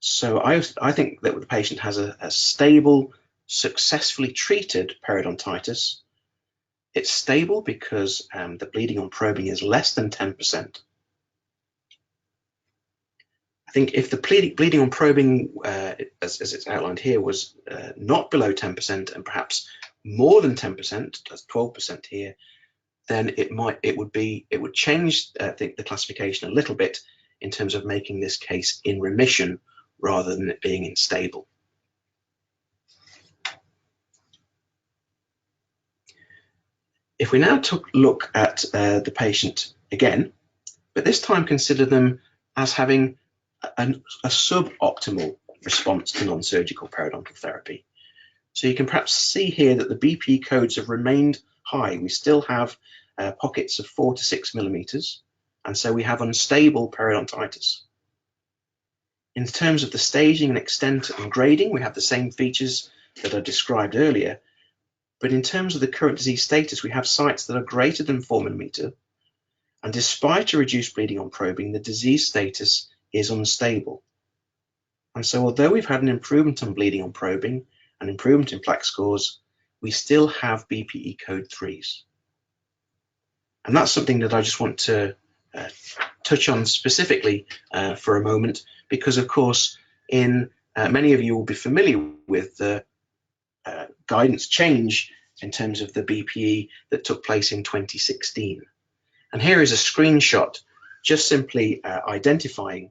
B: So I think that the patient has a stable, successfully treated periodontitis. It's stable because the bleeding on probing is less than 10%. I think if the bleeding on probing, as it's outlined here, was not below 10% and perhaps more than 10%, that's 12% here, then it would change the classification a little bit in terms of making this case in remission rather than it being unstable. If we now look at the patient again, but this time consider them as having a suboptimal response to non-surgical periodontal therapy. So you can perhaps see here that the BP codes have remained high. We still have pockets of 4 to 6 millimeters, and so we have unstable periodontitis. In terms of the staging and extent and grading, we have the same features that I described earlier, but in terms of the current disease status, we have sites that are greater than 4 millimeter, and despite a reduced bleeding on probing, the disease status is unstable. And so although we've had an improvement on bleeding on probing, an improvement in plaque scores, we still have BPE code 3s. And that's something that I just want to touch on specifically for a moment, because of course, many of you will be familiar with the guidance change in terms of the BPE that took place in 2016. And here is a screenshot just simply identifying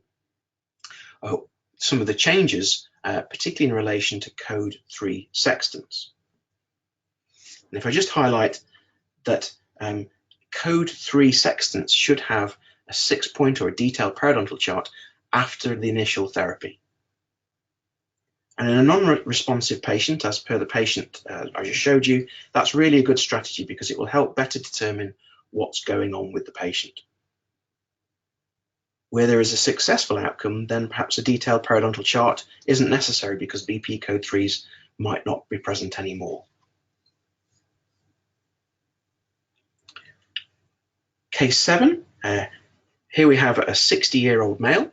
B: some of the changes, particularly in relation to code 3 sextants. And if I just highlight that code 3 sextants should have a 6-point or a detailed periodontal chart after the initial therapy. And in a non-responsive patient, as per the patient I just showed you, that's really a good strategy because it will help better determine what's going on with the patient. Where there is a successful outcome, then perhaps a detailed periodontal chart isn't necessary because BP code 3s might not be present anymore. Case 7, here we have a 60-year-old male.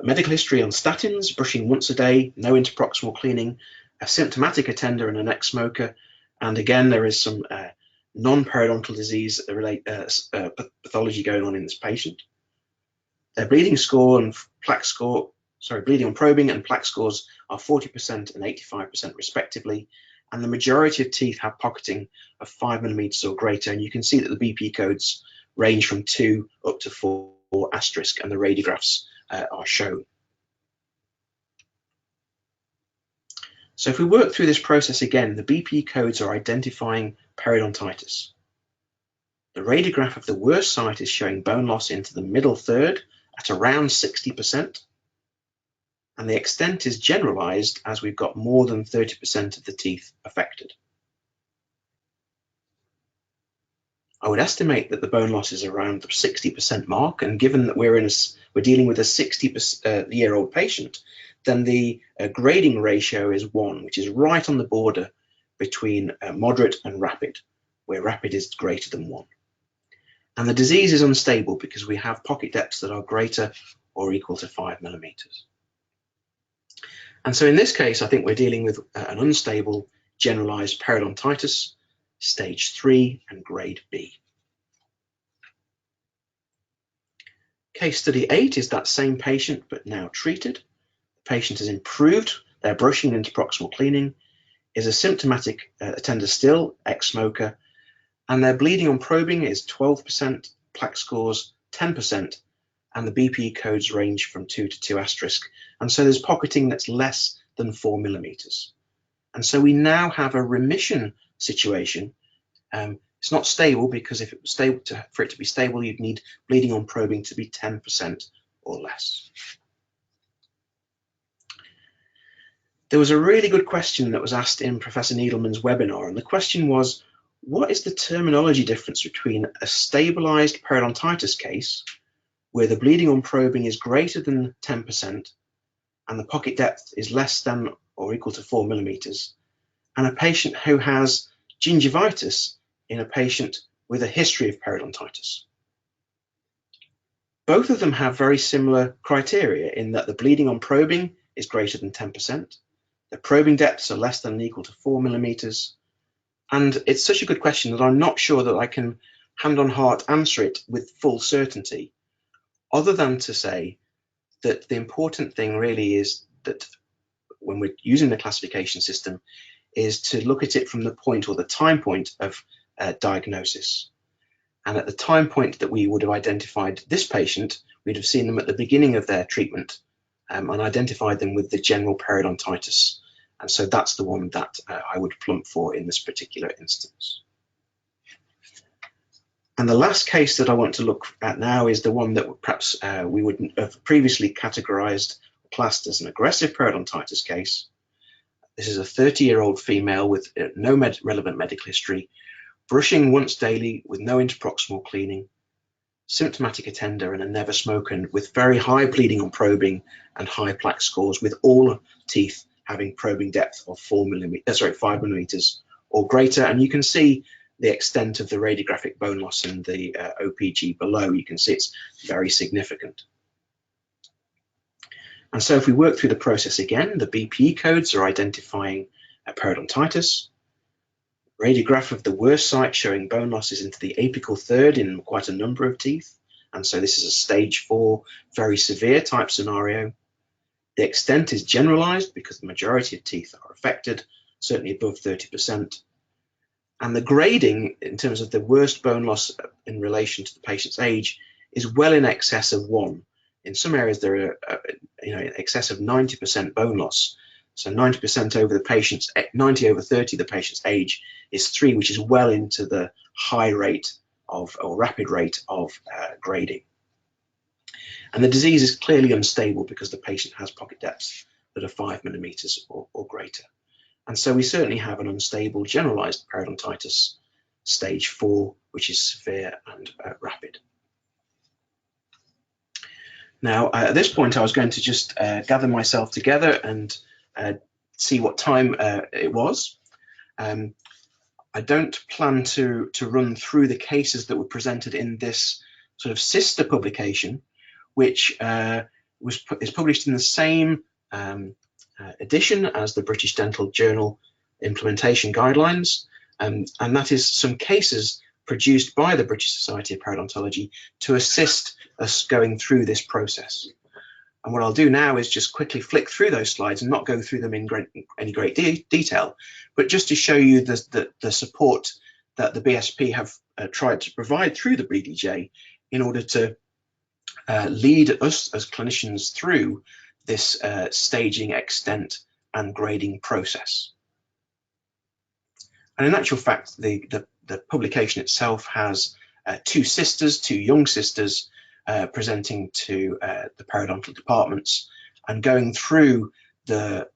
B: Medical history on statins, brushing once a day, no interproximal cleaning, a symptomatic attender and an ex-smoker. And again, there is some non-periodontal disease pathology going on in this patient. Their bleeding score and plaque score, bleeding on probing and plaque scores are 40% and 85% respectively. And the majority of teeth have pocketing of 5 millimeters or greater. And you can see that the BP codes range from 2 up to 4 asterisk, and the radiographs are shown. So if we work through this process again, the BP codes are identifying periodontitis. The radiograph of the worst site is showing bone loss into the middle third at around 60%. And the extent is generalized as we've got more than 30% of the teeth affected. I would estimate that the bone loss is around the 60% mark, and given that we're dealing with a 60-year-old patient, then the grading ratio is 1, which is right on the border between moderate and rapid, where rapid is greater than 1. And the disease is unstable because we have pocket depths that are greater or equal to 5 millimeters. And so in this case, I think we're dealing with an unstable generalized periodontitis, stage 3 and grade B. Case study 8 is that same patient, but now treated. The patient has improved their brushing and interproximal cleaning, is a symptomatic attender still, ex-smoker, and their bleeding on probing is 12%, plaque scores 10%, and the BPE codes range from 2 to 2 asterisk. And so there's pocketing that's less than 4 millimeters. And so we now have a remission situation. It's not stable because if it was stable, for it to be stable, you'd need bleeding on probing to be 10% or less. There was a really good question that was asked in Professor Needleman's webinar, and the question was, what is the terminology difference between a stabilized periodontitis case, where the bleeding on probing is greater than 10% and the pocket depth is less than or equal to 4 millimeters, and a patient who has gingivitis in a patient with a history of periodontitis? Both of them have very similar criteria in that the bleeding on probing is greater than 10%, the probing depths are less than or equal to 4 millimeters, and it's such a good question that I'm not sure that I can hand on heart answer it with full certainty, other than to say that the important thing really is that when we're using the classification system is to look at it from the point or the time point of diagnosis. And at the time point that we would have identified this patient, we'd have seen them at the beginning of their treatment and identified them with the general periodontitis And so that's the one that I would plump for in this particular instance. And the last case that I want to look at now is the one that perhaps we would have previously categorized, classed as an aggressive periodontitis case. This is a 30-year-old female with no relevant medical history, brushing once daily with no interproximal cleaning, symptomatic attender and a never smoker, and with very high bleeding on probing and high plaque scores, with all teeth having probing depth of 5 millimeters or greater. And you can see the extent of the radiographic bone loss in the OPG below. You can see it's very significant. And so if we work through the process again, the BPE codes are identifying a periodontitis, radiograph of the worst site showing bone losses into the apical third in quite a number of teeth. And so this is a stage 4, very severe type scenario. The extent is generalized because the majority of teeth are affected, certainly above 30%. And the grading in terms of the worst bone loss in relation to the patient's age is well in excess of 1. In some areas there are in excess of 90% bone loss. So 90% over the patient's 90 over 30, the patient's age is 3, which is well into the high rate of or rapid rate of grading. And the disease is clearly unstable because the patient has pocket depths that are 5 millimeters or greater. And so we certainly have an unstable generalized periodontitis stage 4, which is severe and rapid. Now, at this point, I was going to just gather myself together and see what time it was. I don't plan to run through the cases that were presented in this sort of sister publication, which is published in the same edition as the British Dental Journal Implementation Guidelines, and that is some cases produced by the British Society of Periodontology to assist us going through this process. And what I'll do now is just quickly flick through those slides and not go through them in any great detail, but just to show you the support that the BSP have tried to provide through the BDJ in order to lead us as clinicians through this staging, extent and grading process. And in actual fact, the publication itself has two young sisters presenting to the periodontal departments and going through the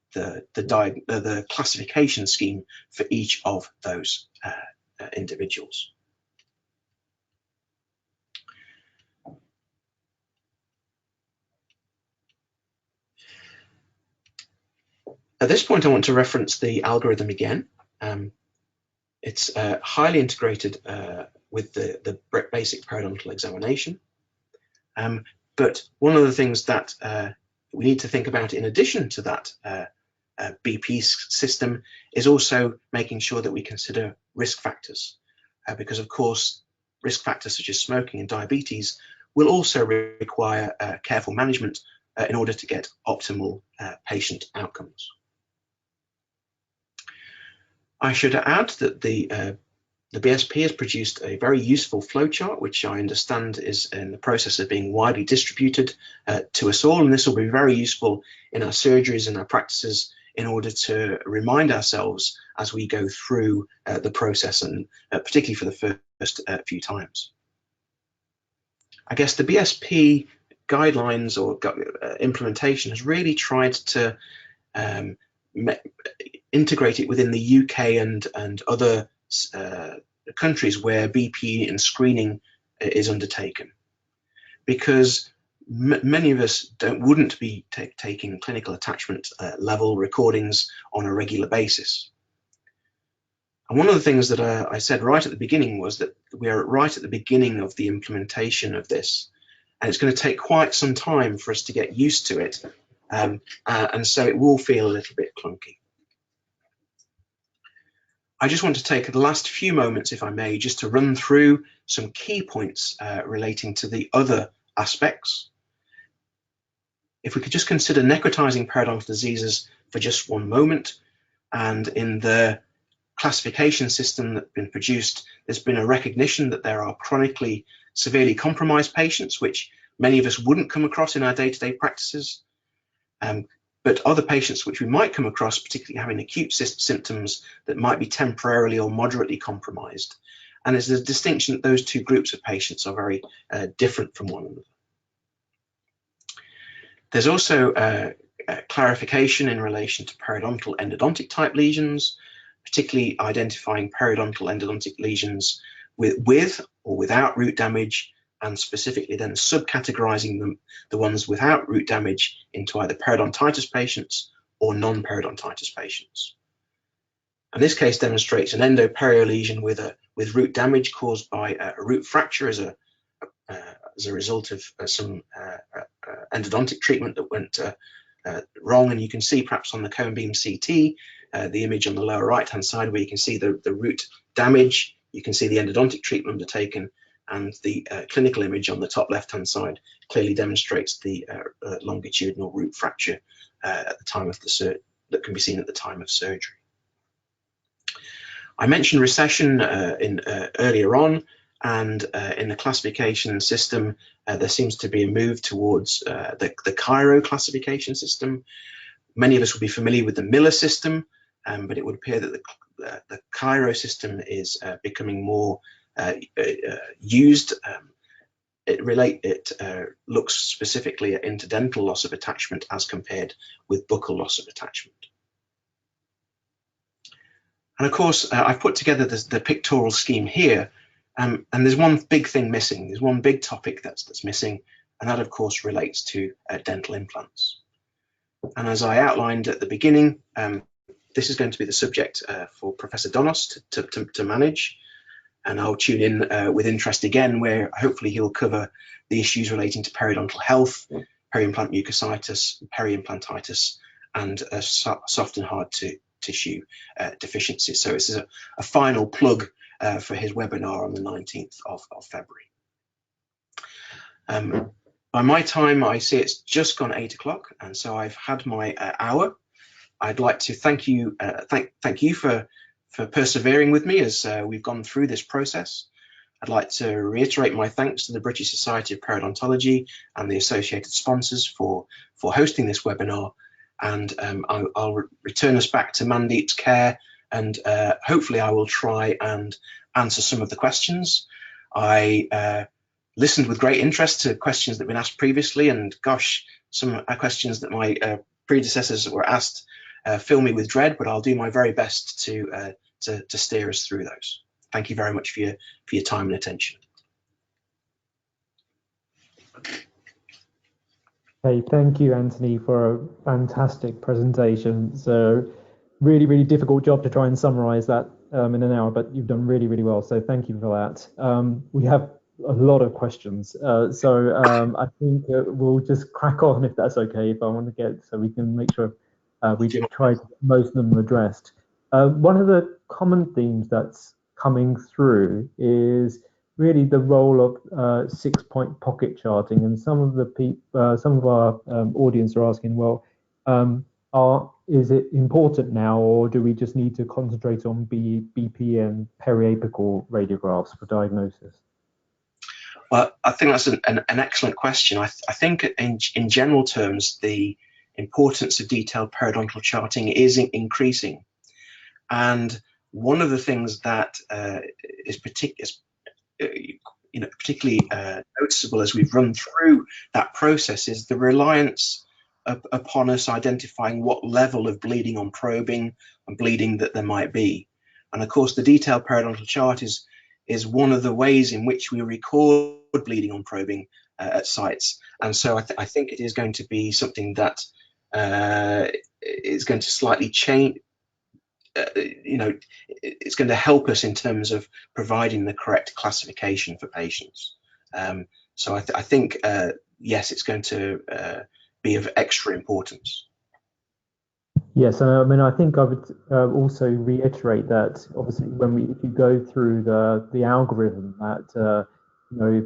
B: classification scheme for each of those individuals. At this point, I want to reference the algorithm again. It's highly integrated with the basic periodontal examination. But one of the things that we need to think about in addition to that BP system is also making sure that we consider risk factors, because of course risk factors such as smoking and diabetes will also require careful management in order to get optimal patient outcomes. I should add that the BSP has produced a very useful flowchart, which I understand is in the process of being widely distributed to us all, and this will be very useful in our surgeries and our practices in order to remind ourselves as we go through the process, and particularly for the first few times. I guess the BSP guidelines or implementation has really tried to integrate it within the UK and other countries where BP and screening is undertaken, because many of us wouldn't be taking clinical attachment level recordings on a regular basis. And one of the things that I said right at the beginning was that we are right at the beginning of the implementation of this, and it's going to take quite some time for us to get used to it, and so it will feel a little bit clunky. I just want to take the last few moments, if I may, just to run through some key points relating to the other aspects. If we could just consider necrotizing periodontal diseases for just one moment, and in the classification system that's been produced, there's been a recognition that there are chronically severely compromised patients, which many of us wouldn't come across in our day-to-day practices. but other patients which we might come across, particularly having acute symptoms that might be temporarily or moderately compromised. And there's a distinction that those two groups of patients are very different from one another. There's also clarification in relation to periodontal endodontic type lesions, particularly identifying periodontal endodontic lesions with or without root damage, and specifically then subcategorizing them, the ones without root damage, into either periodontitis patients or non-periodontitis patients. And this case demonstrates an endoperio lesion with root damage caused by a root fracture as a result of some endodontic treatment that went wrong. And you can see perhaps on the cone beam CT, the image on the lower right hand side, where you can see the root damage, you can see the endodontic treatment undertaken, and the clinical image on the top left hand side clearly demonstrates the longitudinal root fracture at the time of that can be seen at the time of surgery. I mentioned recession earlier on, and in the classification system there seems to be a move towards the Cairo classification system. Many of us will be familiar with the Miller system, but it would appear that the Cairo system is becoming more used. It looks specifically at interdental loss of attachment as compared with buccal loss of attachment. And of course, I've put together the pictorial scheme here, and there's one big thing missing. There's one big topic that's missing, and that of course relates to dental implants. And as I outlined at the beginning, this is going to be the subject for Professor Donos to manage. And I'll tune in with interest again, where hopefully he'll cover the issues relating to periodontal health, peri-implant mucositis, peri-implantitis, and soft and hard tissue deficiencies. So this is a final plug for his webinar on the 19th of February. By my time, I see it's just gone 8 o'clock, and so I've had my hour. I'd like to thank you for persevering with me as we've gone through this process. I'd like to reiterate my thanks to the British Society of Periodontology and the associated sponsors for hosting this webinar, and I'll return us back to Mandeep's care, and hopefully I will try and answer some of the questions. I listened with great interest to questions that have been asked previously, and gosh, some questions that my predecessors were asked fill me with dread, but I'll do my very best to steer us through those. Thank you very much for your time and attention.
A: Hey, thank you, Anthony, for a fantastic presentation. So really, really difficult job to try and summarize that in an hour, but you've done really, really well. So thank you for that. We have a lot of questions. I think we'll just crack on, if that's okay, if I want to get, so we can make sure we try to get most of them addressed. One of the common themes that's coming through is really the role of 6-point pocket charting, and some of our audience are asking, well, is it important now, or do we just need to concentrate on BP and periapical radiographs for diagnosis?
B: Well, I think that's an excellent question. I think in general terms, the importance of detailed periodontal charting is increasing. And one of the things that is particularly noticeable as we've run through that process is the reliance upon us identifying what level of bleeding on probing and bleeding that there might be. And of course, the detailed periodontal chart is one of the ways in which we record bleeding on probing at sites. And so I think it is going to be something that is going to slightly change. It's going to help us in terms of providing the correct classification for patients. So I think, yes, it's going to be of extra importance.
A: Yes, I mean, I think I would also reiterate that obviously if you go through the algorithm, that if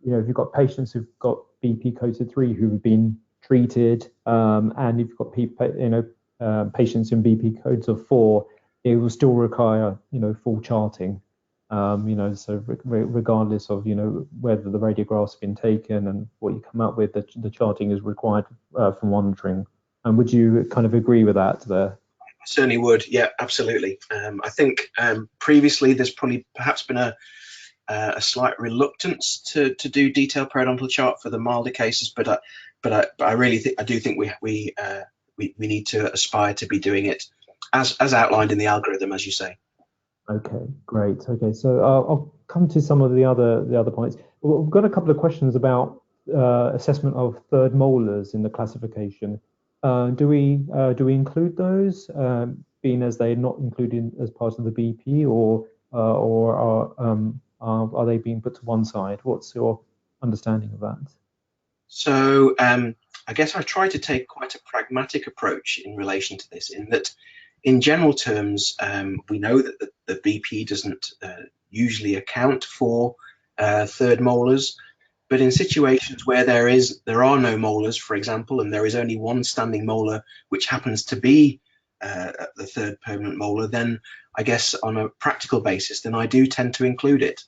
A: you've got patients who've got BP coded 3 who have been treated, and you've got people, patients in BP codes of 4, it will still require full charting. So regardless of whether the radiograph's been taken and what you come up with, the charting is required for monitoring And would you kind of agree with that there?
B: I certainly would. Yeah, absolutely. I think previously there's probably perhaps been a slight reluctance to do detailed periodontal chart for the milder cases, but I really think, I do think we need to aspire to be doing it as outlined in the algorithm, as you say.
A: Okay, great. Okay, so I'll come to some of the other points. We've got a couple of questions about assessment of third molars in the classification. Do we include those, being as they're not included as part of the BP, or are they being put to one side? What's your understanding of that?
B: So I guess I try to take quite a pragmatic approach in relation to this, in that in general terms, we know that the BP doesn't usually account for third molars, but in situations where there are no molars, for example, and there is only one standing molar which happens to be the third permanent molar, then I guess on a practical basis, then I do tend to include it.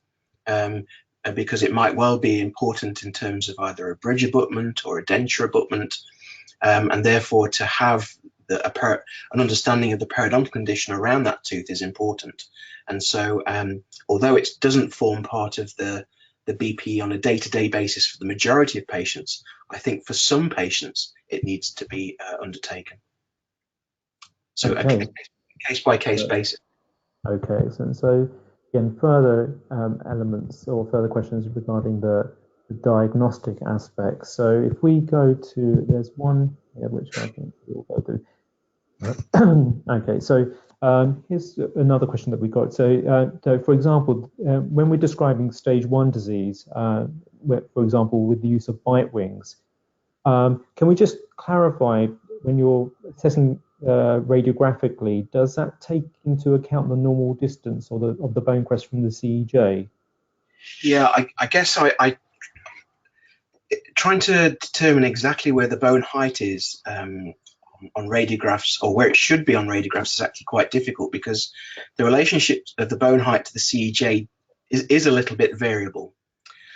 B: Because it might well be important in terms of either a bridge abutment or a denture abutment, and therefore to have an understanding of the periodontal condition around that tooth is important. And so although it doesn't form part of the BP on a day-to-day basis for the majority of patients, I think for some patients it needs to be undertaken. So
A: Okay.
B: a case-by-case basis.
A: Okay, excellent. So again, further elements or further questions regarding the diagnostic aspects. So if we go to, there's one here which I think we'll go through. Okay, so here's another question that we got. So, for example, when we're describing stage 1 disease, for example, with the use of bite wings, can we just clarify, when you're assessing radiographically, does that take into account the normal distance or of the bone crest from the CEJ?
B: Yeah, I guess I trying to determine exactly where the bone height is on radiographs, or where it should be on radiographs, is actually quite difficult, because the relationship of the bone height to the CEJ is a little bit variable.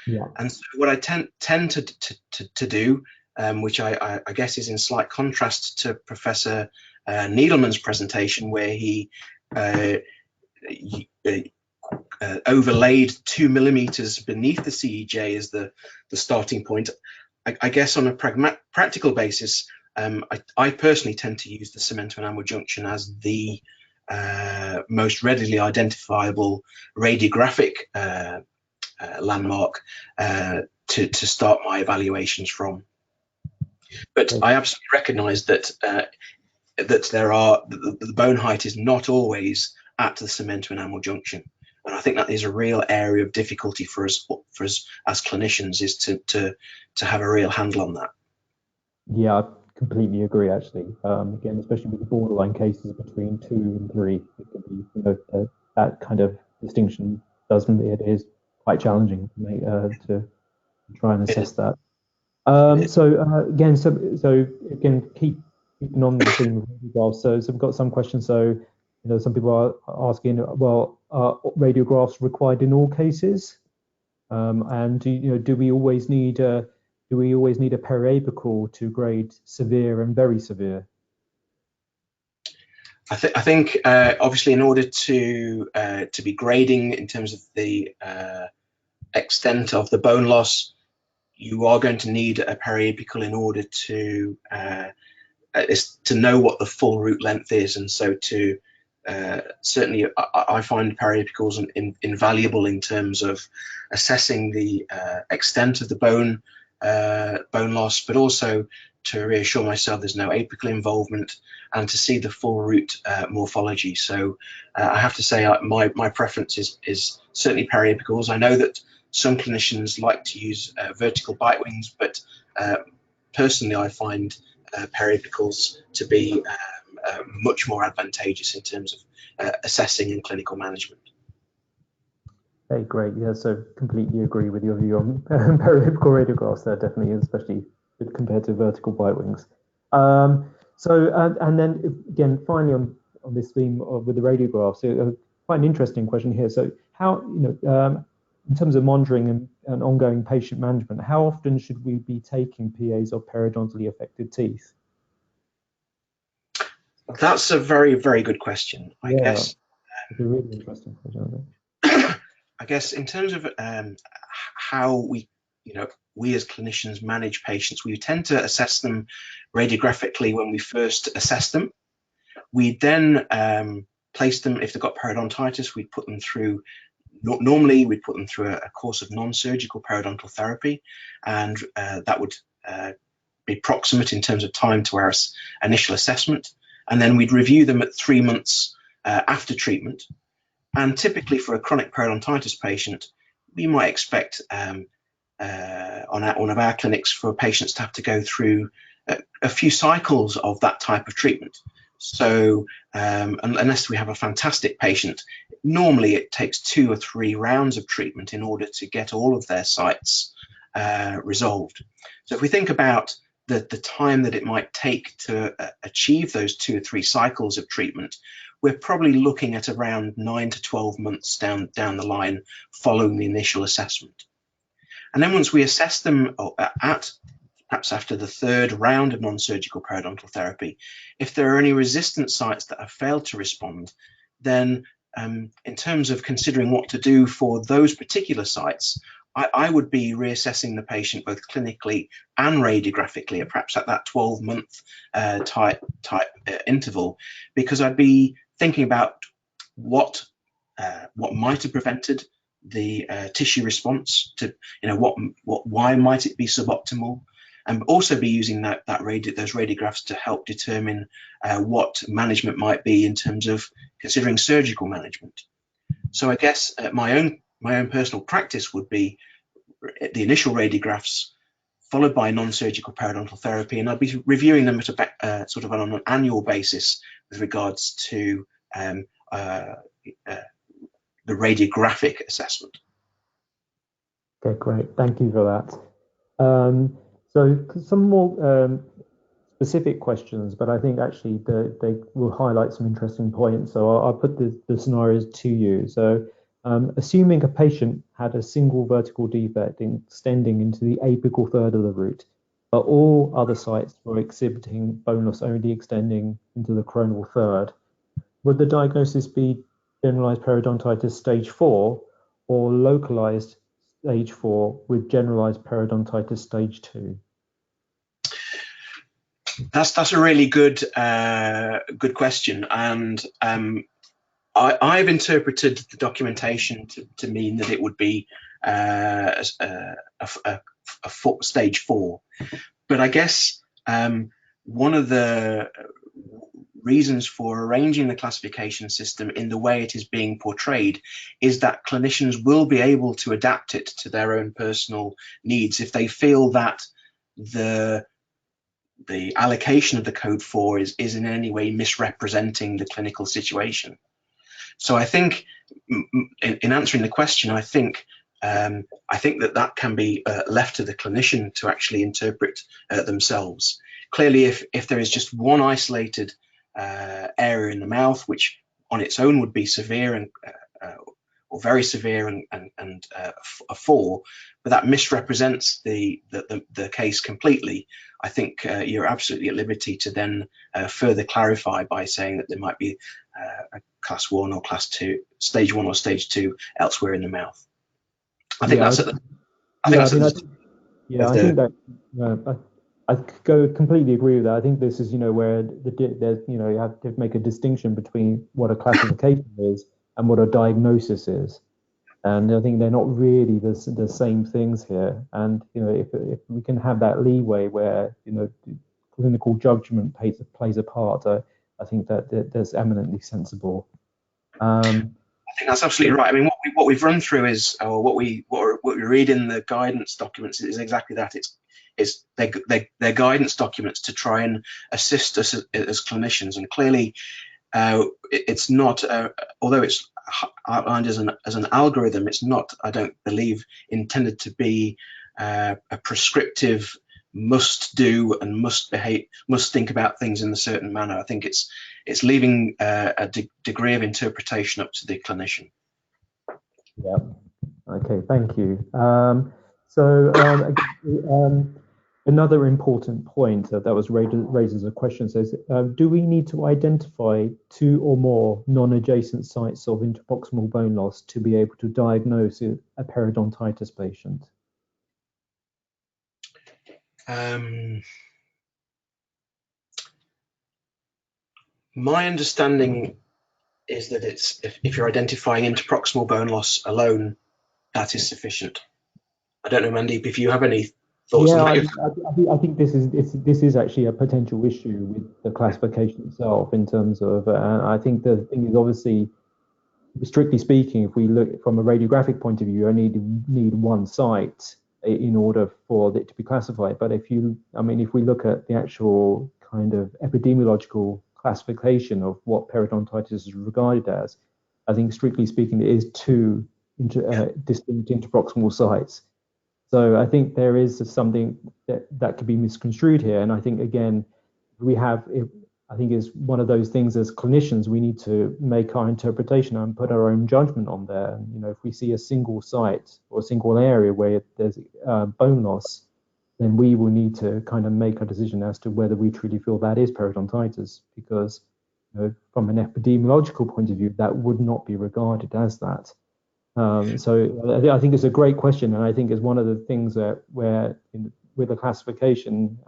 A: Yeah.
B: And so what I tend to do, which I guess is in slight contrast to Professor Needleman's presentation, where he overlaid 2 millimeters beneath the CEJ as the starting point. I guess on a practical basis, I personally tend to use the cement enamel junction as the most readily identifiable radiographic landmark to start my evaluations from. But I absolutely recognise that the bone height is not always at the cement enamel junction, and I think that is a real area of difficulty for us as clinicians, is to have a real handle on that.
A: Yeah, I completely agree, actually. Again, especially with the borderline cases between 2 and 3, it can be, that kind of distinction it is quite challenging to make, to try and assess that. So again, keeping on the theme of radiographs. So we've got some questions. So some people are asking, well, are radiographs required in all cases? And do we always need a periapical to grade severe and very severe?
B: I think obviously, in order to be grading in terms of the extent of the bone loss, you are going to need a periapical in order to know what the full root length is. And so certainly I find periapicals invaluable in terms of assessing the extent of the bone loss, but also to reassure myself there's no apical involvement, and to see the full root morphology. So I have to say my preference is certainly periapicals. I know that some clinicians like to use vertical bite wings, but personally I find periapicals to be much more advantageous in terms of assessing and clinical management.
A: Okay, great. Yeah, so completely agree with your view on periapical radiographs there, definitely, especially compared to vertical bite wings. And then again, finally on this theme with the radiographs, quite an interesting question here. So how, in terms of monitoring and ongoing patient management, how often should we be taking PAs of periodontally affected teeth?
B: That's a very, very good question. I
A: Yeah,
B: guess
A: it's a really interesting question.
B: I guess in terms of how we, we as clinicians manage patients, we tend to assess them radiographically when we first assess them. We then place them, if they've got periodontitis, we'd put them through, normally we'd put them through a course of non-surgical periodontal therapy, and that would be proximate in terms of time to our initial assessment. And then we'd review them at 3 months after treatment. And typically for a chronic periodontitis patient, we might expect on one of our clinics for patients to have to go through a few cycles of that type of treatment. So unless we have a fantastic patient, normally it takes 2 or 3 rounds of treatment in order to get all of their sites resolved. So if we think about the time that it might take to achieve those 2 or 3 cycles of treatment, we're probably looking at around 9 to 12 months down the line following the initial assessment. And then once we assess them perhaps after the 3rd round of non-surgical periodontal therapy, if there are any resistant sites that have failed to respond, then in terms of considering what to do for those particular sites, I would be reassessing the patient both clinically and radiographically, perhaps at that 12-month type interval, because I'd be thinking about what might have prevented the tissue response to, why might it be suboptimal, and also be using those radiographs to help determine what management might be in terms of considering surgical management. So I guess my own personal practice would be the initial radiographs followed by non-surgical periodontal therapy, and I'd be reviewing them at sort of on an annual basis with regards to the radiographic assessment.
A: Okay, great. Thank you for that. So some more specific questions, but I think actually they will highlight some interesting points. So I'll put the scenarios to you. So assuming a patient had a single vertical defect extending into the apical third of the root, but all other sites were exhibiting bone loss only extending into the coronal third, would the diagnosis be generalized periodontitis stage 4 or localized stage 4 with generalized periodontitis stage 2?
B: That's a really good question, and I've interpreted the documentation to mean that it would be stage 4. But I guess one of the reasons for arranging the classification system in the way it is being portrayed is that clinicians will be able to adapt it to their own personal needs if they feel that the allocation of the code 4 is in any way misrepresenting the clinical situation. So I think in answering the question, I think that can be left to the clinician to actually interpret themselves. Clearly, if there is just one isolated area in the mouth, which on its own would be severe and or very severe and a 4, but that misrepresents the case completely, I think you're absolutely at liberty to then further clarify by saying that there might be a class 1 or class 2, stage 1 or stage 2 elsewhere in the mouth. I think that's
A: I completely agree with that. I think this is, where you have to make a distinction between what a classification is and what a diagnosis is. And I think they're not really the same things here. And, if we can have that leeway where, clinical judgment plays a part, I think that's eminently sensible.
B: I think that's absolutely right. I mean, what we've run through is, or what we read in the guidance documents is exactly that. They're guidance documents to try and assist us as clinicians. And clearly, it's not, although it's outlined as an algorithm, it's not, I don't believe, intended to be a prescriptive must do and must think about things in a certain manner. I think it's leaving a degree of interpretation up to the clinician.
A: Yeah. Okay. Thank you. Another important point that was raised as a question says, do we need to identify 2 or more non-adjacent sites of interproximal bone loss to be able to diagnose a periodontitis patient?
B: My understanding is that it's if you're identifying interproximal bone loss alone, that is sufficient. I don't know, Mandeep, if you have any thoughts on
A: Yeah,
B: that.
A: I think this is actually a potential issue with the classification itself in terms of, I think the thing is obviously, strictly speaking, if we look from a radiographic point of view, you only need 1 site in order for it to be classified. But if we look at the actual kind of epidemiological classification of what periodontitis is regarded as, I think strictly speaking, it is 2 distinct interproximal sites. So I think there is something that could be misconstrued here. And I think, again, I think it's one of those things as clinicians, we need to make our interpretation and put our own judgment on there. If we see a single site or a single area where there's bone loss, then we will need to kind of make a decision as to whether we truly feel that is periodontitis, because from an epidemiological point of view, that would not be regarded as that. So I think it's a great question, and I think it's one of the things where with the classification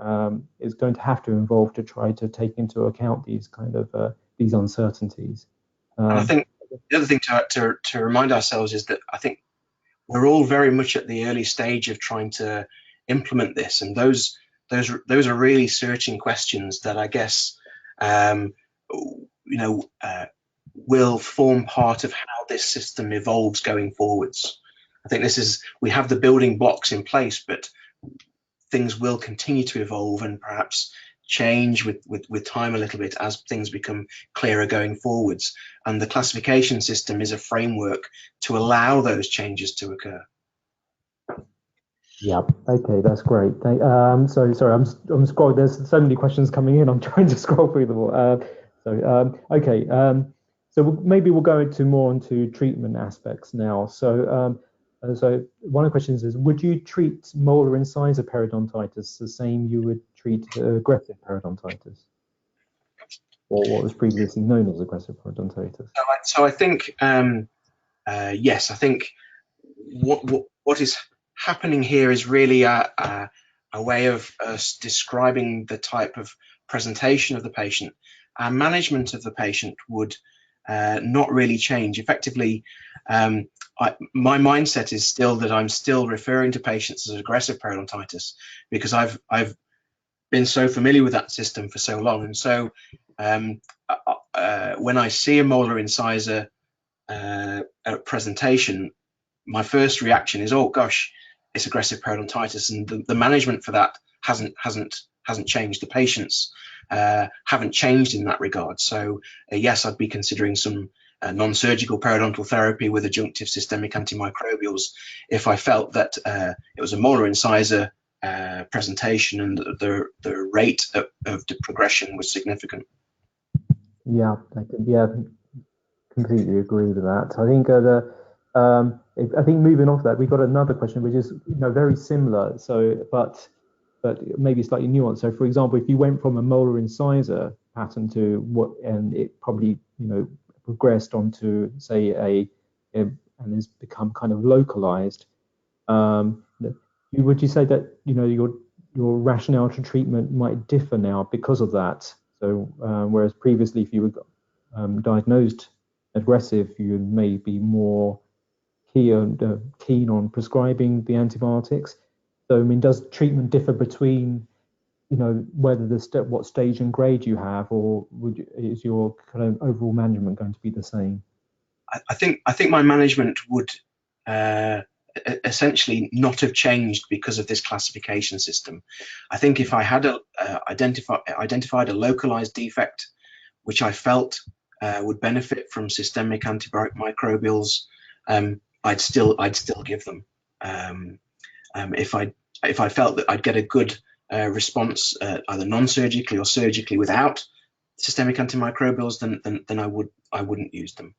A: is going to have to involve to try to take into account these kind of these uncertainties.
B: And I think the other thing to remind ourselves is that I think we're all very much at the early stage of trying to implement this, and those are really searching questions that I guess will form part of how this system evolves going forwards. I think we have the building blocks in place, but things will continue to evolve and perhaps change with time a little bit as things become clearer going forwards. And the classification system is a framework to allow those changes to occur.
A: Yeah. Okay, that's great. So sorry, I'm scrolling. There's so many questions coming in. I'm trying to scroll through them all. Okay. So maybe we'll go more into treatment aspects now. So one of the questions is, would you treat molar incisor periodontitis the same you would treat aggressive periodontitis, or what was previously known as aggressive periodontitis?
B: So I think yes. I think what is happening here is really a way of us describing the type of presentation of the patient. Our management of the patient would not really change. Effectively, my mindset is still that I'm still referring to patients as aggressive periodontitis because I've been so familiar with that system for so long. And so when I see a molar incisor presentation, my first reaction is, oh gosh, it's aggressive periodontitis, and the management for that hasn't changed. The patients haven't changed in that regard. So yes, I'd be considering some non-surgical periodontal therapy with adjunctive systemic antimicrobials if I felt that it was a molar incisor presentation and the rate of the progression was significant.
A: Yeah, completely agree with that. I think moving on to that, we've got another question which is very similar. So, but maybe slightly nuanced. So, for example, if you went from a molar incisor pattern and it probably progressed onto say and has become kind of localized, would you say that your rationale to treatment might differ now because of that? So, whereas previously, if you were diagnosed aggressive, you may be more keen on prescribing the antibiotics. So, I mean, does treatment differ between, whether what stage and grade you have, or is your kind of overall management going to be the same?
B: I think my management would essentially not have changed because of this classification system. I think if I had identified a localized defect which I felt would benefit from systemic antimicrobials, I'd still give them. If I felt that I'd get a good response either non-surgically or surgically without systemic antimicrobials, then I wouldn't use them.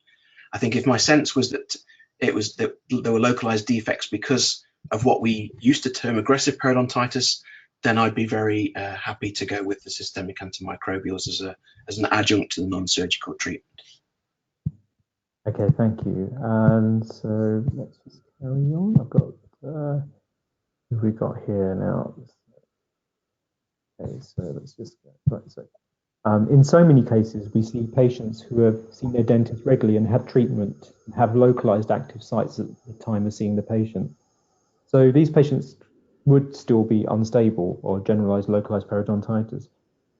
B: I think if my sense was that there were localized defects because of what we used to term aggressive periodontitis, then I'd be very happy to go with the systemic antimicrobials as an adjunct to the non-surgical treatment.
A: Okay, thank you. And so let's just carry on. I've got who have we got here now? Okay, so let's just right. So in so many cases, we see patients who have seen their dentist regularly and had treatment, have localized active sites at the time of seeing the patient. So these patients would still be unstable or generalized localized periodontitis.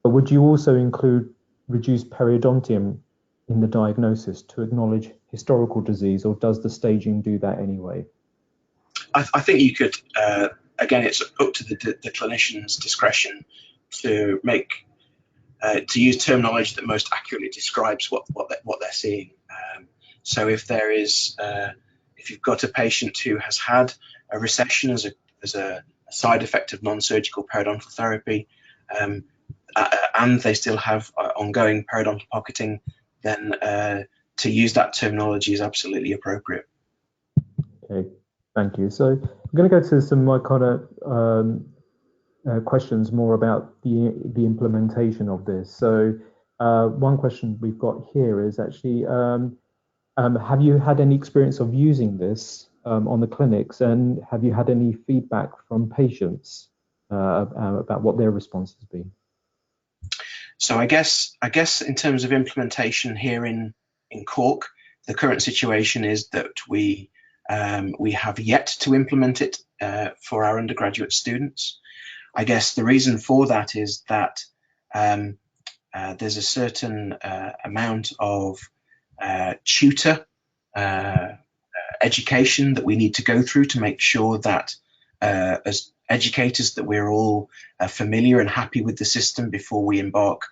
A: But would you also include reduced periodontium in the diagnosis to acknowledge historical disease, or does the staging do that anyway?
B: I think you could, again, it's up to the clinician's discretion to make to use terminology that most accurately describes what they're seeing. So if there is, if you've got a patient who has had a recession as a side effect of non-surgical periodontal therapy, and they still have ongoing periodontal pocketing, then to use that terminology is absolutely appropriate.
A: Okay, thank you. So I'm going to go to some more kind of questions more about the implementation of this. So one question we've got here is actually, have you had any experience of using this on the clinics, and have you had any feedback from patients about what their response has been?
B: So I guess in terms of implementation here in Cork, the current situation is that we have yet to implement it for our undergraduate students. I guess the reason for that is that there's a certain amount of tutor education that we need to go through to make sure that as educators that we're all familiar and happy with the system before we embark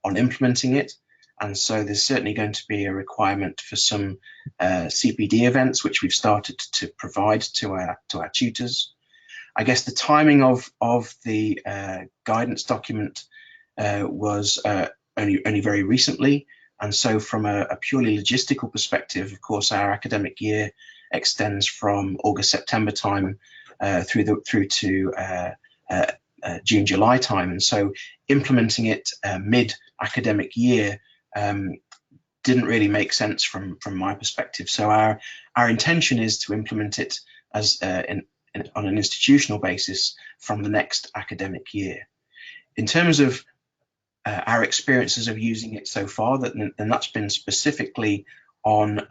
B: on implementing it. And so there's certainly going to be a requirement for some CPD events, which we've started to provide to our tutors. I guess the timing of the guidance document was only very recently. And so from a purely logistical perspective, of course, our academic year extends from August, September time through to June, July time. And so implementing it mid-academic year didn't really make sense from my perspective. So our intention is to implement it as on an institutional basis from the next academic year. In terms of our experiences of using it so far, and that's been specifically on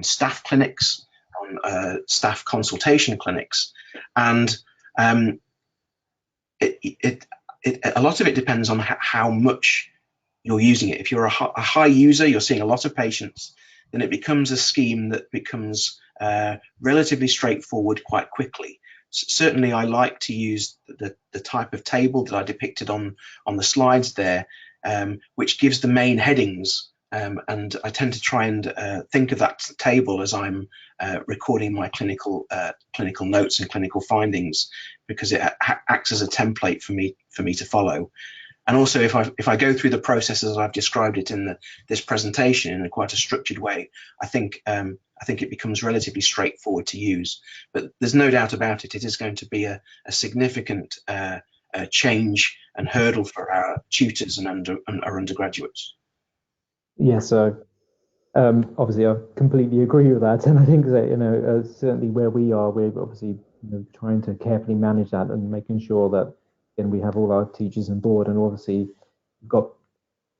B: staff clinics, on staff consultation clinics, and a lot of it depends on how much you're using it. If you're a high user, you're seeing a lot of patients, then it becomes a scheme that becomes relatively straightforward quite quickly. Certainly, I like to use the type of table that I depicted on the slides there, which gives the main headings, and I tend to try and think of that table as I'm recording my clinical notes and clinical findings, because it acts as a template for me to follow. And also, if I go through the process as I've described it in this presentation in quite a structured way, I think it becomes relatively straightforward to use. But there's no doubt about it, it is going to be a significant change and hurdle for our tutors and our undergraduates.
A: Yes, obviously I completely agree with that, and I think that certainly where we are, we're obviously trying to carefully manage that and making sure that we have all our teachers on board, and obviously we've got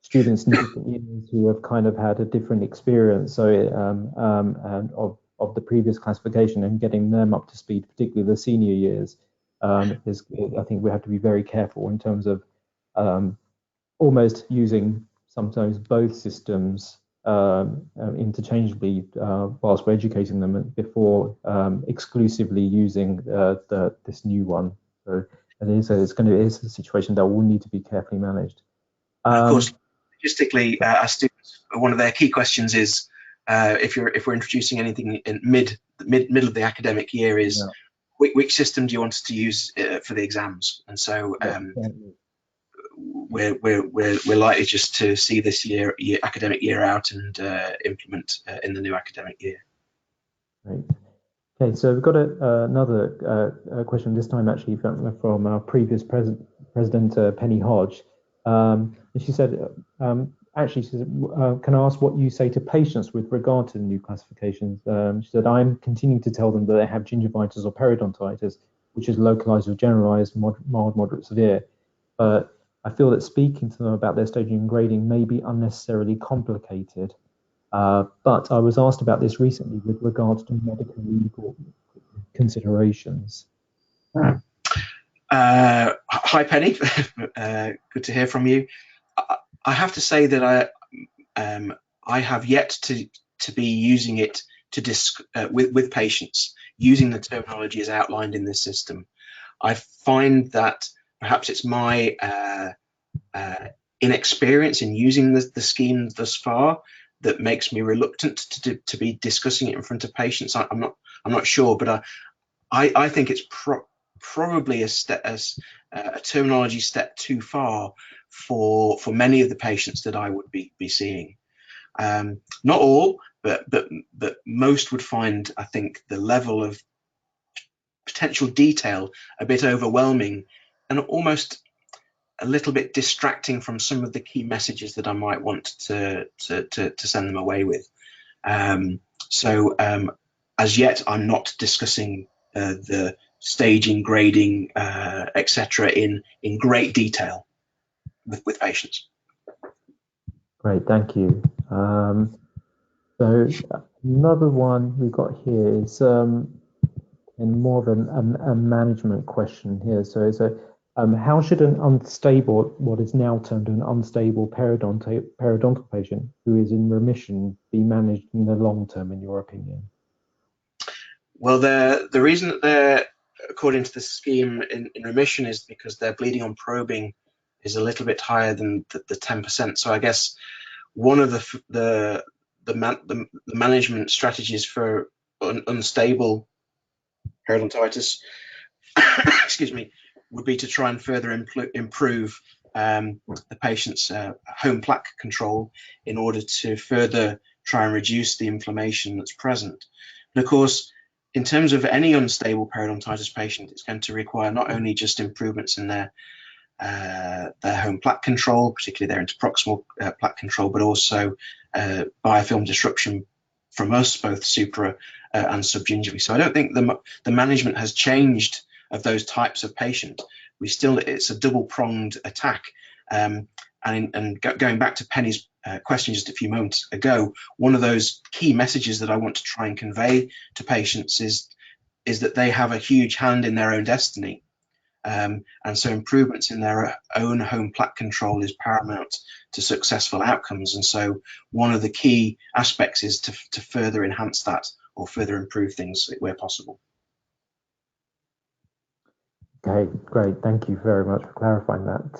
A: students in different years who have kind of had a different experience, so and of the previous classification, and getting them up to speed, particularly the senior years, I think we have to be very careful in terms of almost using sometimes both systems interchangeably whilst we're educating them before exclusively using this new one. So it's a situation that will need to be carefully managed.
B: Of course, logistically, our students, one of their key questions is if we're introducing anything in middle of the academic year, is which system do you want us to use for the exams? And so we're likely just to see this academic year out and implement in the new academic year.
A: Right. Okay, so we've got another question, this time actually from our previous President Penny Hodge, and she said, actually, she said, can I ask what you say to patients with regard to the new classifications? She said, I'm continuing to tell them that they have gingivitis or periodontitis, which is localized or generalized, mild, moderate, severe. But I feel that speaking to them about their staging and grading may be unnecessarily complicated. But I was asked about this recently with regards to medical legal considerations.
B: Hi, Penny. Good to hear from you. I have to say that I have yet to be using it to with patients using the terminology as outlined in this system. I find that perhaps it's my inexperience in using the scheme thus far that makes me reluctant to be discussing it in front of patients. I'm not sure, but I think it's probably a terminology step too far for many of the patients that I would be seeing. Not all, but most would find, I think, the level of potential detail a bit overwhelming and almost a little bit distracting from some of the key messages that I might want to send them away with. So as yet, I'm not discussing the staging, grading, etc. in great detail with patients.
A: Great, thank you. So another one we've got here is in more of a management question here. So how should an unstable, what is now termed an unstable periodontal patient who is in remission be managed in the long term, in your opinion?
B: Well, the reason that they're, according to the scheme, in remission is because their bleeding on probing is a little bit higher than the 10%. So I guess one of the management strategies for unstable periodontitis, excuse me, would be to try and further improve the patient's home plaque control in order to further try and reduce the inflammation that's present. And of course, in terms of any unstable periodontitis patient, it's going to require not only just improvements in their home plaque control, particularly their interproximal plaque control, but also biofilm disruption from us, both supra and subgingivally. So I don't think the management has changed of those types of patient. It's a double-pronged attack. And going back to Penny's question just a few moments ago, one of those key messages that I want to try and convey to patients is that they have a huge hand in their own destiny. And so improvements in their own home plaque control is paramount to successful outcomes. And so one of the key aspects is to further enhance that or further improve things where possible.
A: Okay, great. Thank you very much for clarifying that.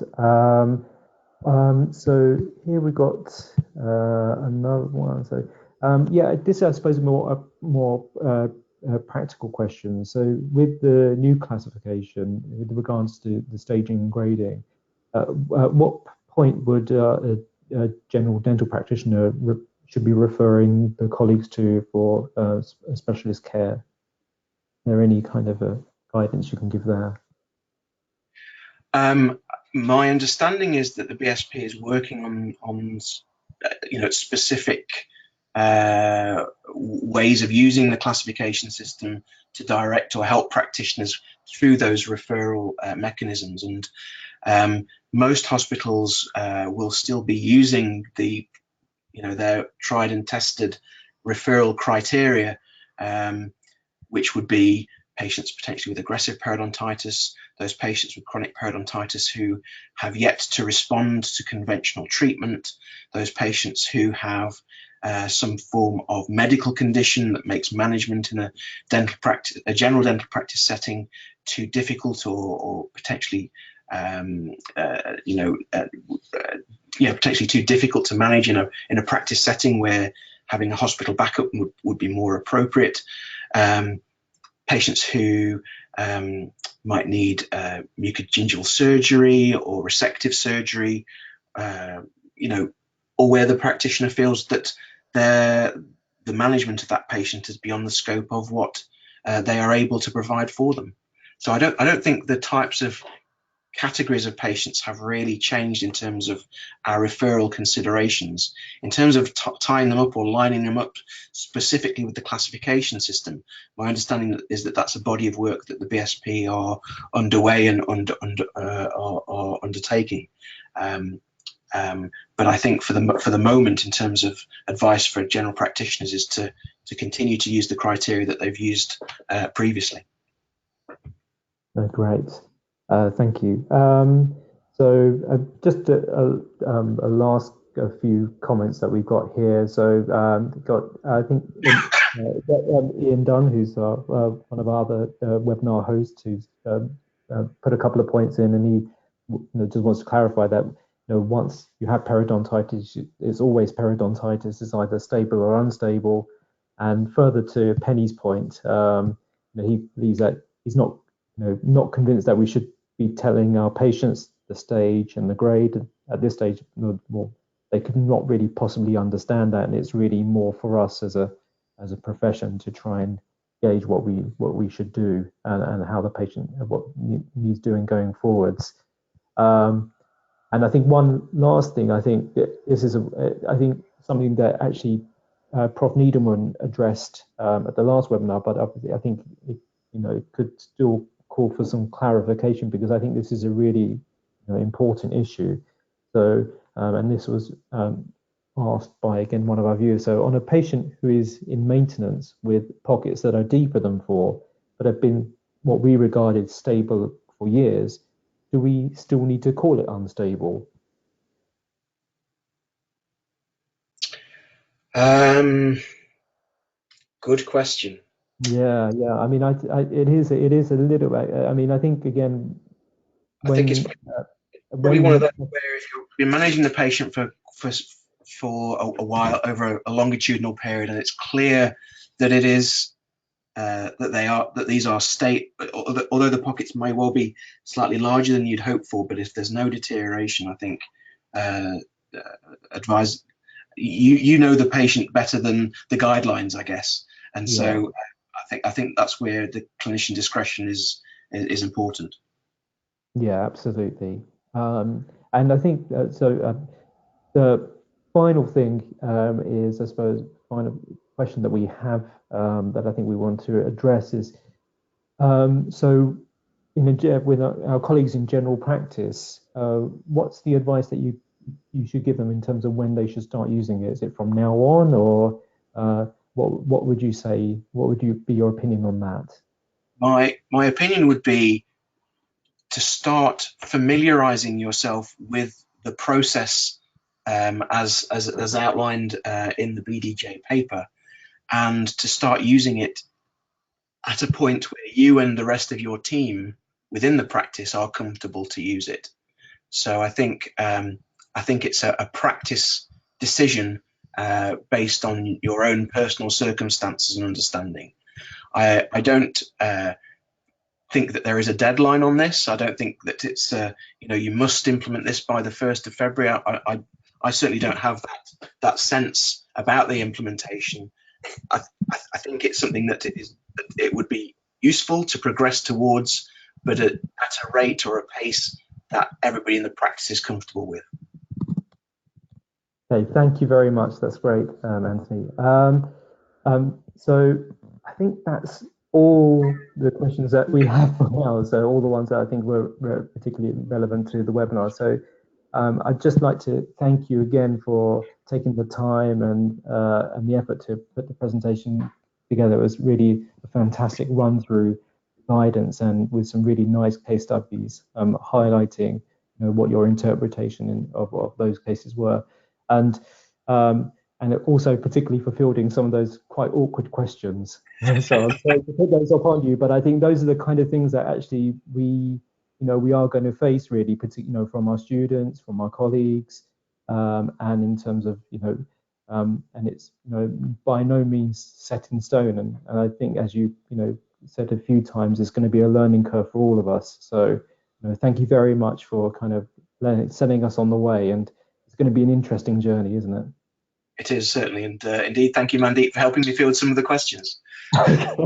A: So here we got another one. So yeah, this I suppose more practical question. So with the new classification, with regards to the staging and grading, at what point would a general dental practitioner should be referring the colleagues to for specialist care? Is there any kind of a guidance you can give there?
B: My understanding is that the BSP is working on specific ways of using the classification system to direct or help practitioners through those referral mechanisms. And most hospitals will still be using their tried and tested referral criteria, which would be patients potentially with aggressive periodontitis, those patients with chronic periodontitis who have yet to respond to conventional treatment, those patients who have some form of medical condition that makes management in a general dental practice setting too difficult or potentially potentially too difficult to manage in a practice setting where having a hospital backup would be more appropriate. Patients who might need mucogingival surgery or resective surgery, or where the practitioner feels that the management of that patient is beyond the scope of what they are able to provide for them. So I don't think the types of categories of patients have really changed in terms of our referral considerations. In terms of tying them up or lining them up specifically with the classification system, my understanding is that that's a body of work that the BSP are underway and are undertaking. But I think for the moment, in terms of advice for general practitioners, is to continue to use the criteria that they've used previously.
A: Great, thank you. Just a last few comments that we've got here. So I think Ian Dunn, who's one of our other webinar hosts, who's put a couple of points in, and he just wants to clarify that once you have periodontitis, it's always periodontitis. It's either stable or unstable. And further to Penny's point, he believes that he's not convinced that we should be telling our patients the stage and the grade at this stage. Well, they could not really possibly understand that, and it's really more for us as a profession to try and gauge what we should do and how the patient what needs doing going forwards. And I think one last thing, I think this is I think something that actually Prof. Needleman addressed at the last webinar, but I think it could still call for some clarification, because I think this is a really important issue. So, and this was asked by, again, one of our viewers. So on a patient who is in maintenance with pockets that are deeper than 4, but have been what we regarded stable for years, do we still need to call it unstable?
B: Good question.
A: Yeah. I mean, it is a little. I mean, I think again,
B: I think it's probably one of those where if you've been managing the patient for a while, over a longitudinal period, and it's clear that it is that these are although the pockets may well be slightly larger than you'd hope for, but if there's no deterioration, I think advise you know the patient better than the guidelines, I guess, and so I think that's where the clinician discretion is important.
A: Yeah, absolutely. And I think the final thing is, I suppose, final question that we have that I think we want to address is, so with our colleagues in general practice, what's the advice that you should give them in terms of when they should start using it? Is it from now on, or what would you say? What would be your opinion on that?
B: My opinion would be to start familiarizing yourself with the process as outlined in the BDJ paper, and to start using it at a point where you and the rest of your team within the practice are comfortable to use it. So I think it's a practice decision based on your own personal circumstances and understanding. I don't think that there is a deadline on this. I don't think that it's you must implement this by the 1st of February. I certainly don't have that sense about the implementation. I think it's something that it would be useful to progress towards, but at a rate or a pace that everybody in the practice is comfortable with.
A: Okay, thank you very much. That's great, Anthony. So I think that's all the questions that we have for now. So all the ones that I think were particularly relevant to the webinar. So I'd just like to thank you again for taking the time and the effort to put the presentation together. It was really a fantastic run through guidance, and with some really nice case studies highlighting what your interpretation of those cases were. And also particularly for fielding some of those quite awkward questions. So I'm sorry to put those upon you, but I think those are the kind of things that actually we are going to face, really, particularly from our students, from our colleagues, and in terms of and it's by no means set in stone. And I think, as you said a few times, it's going to be a learning curve for all of us. So thank you very much for kind of setting us on the way, and it's going to be an interesting journey, isn't it?
B: It is certainly, and indeed, thank you, Mandeep, for helping me field some of the questions.
A: Okay,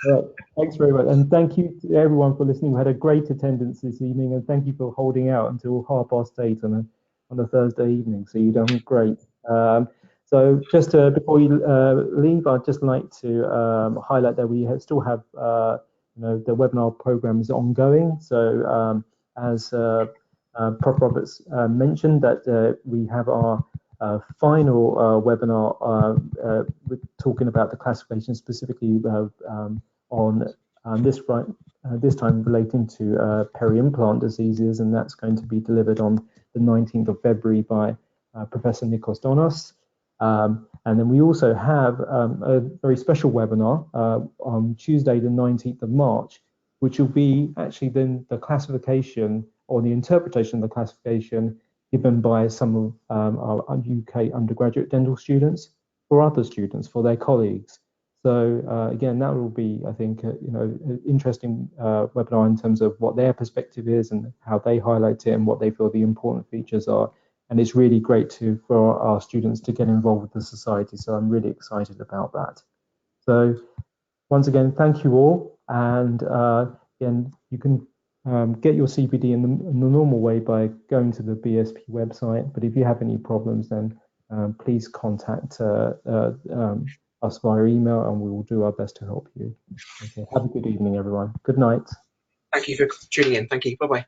A: right. Thanks very much, and thank you to everyone for listening. We had a great attendance this evening, and thank you for holding out until 8:30 on a Thursday evening. So you've done great. So just before you leave, I'd just like to highlight that we still have the webinar program is ongoing. So as Prof. Roberts mentioned, that we have our final webinar we're talking about the classification specifically on this time relating to peri-implant diseases, and that's going to be delivered on the 19th of February by Professor Nikos Donos. And then we also have a very special webinar on Tuesday, the 19th of March, which will be actually then the classification or the interpretation of the classification given by some of our UK undergraduate dental students for other students, for their colleagues. So again, that will be, I think, an interesting webinar in terms of what their perspective is and how they highlight it and what they feel the important features are. And it's really great for our students to get involved with the society. So I'm really excited about that. So once again, thank you all. And again, you can get your CPD in the normal way by going to the BSP website. But if you have any problems, then please contact us via email, and we will do our best to help you. Okay. Have a good evening, everyone. Good night.
B: Thank you for tuning in. Thank you. Bye-bye.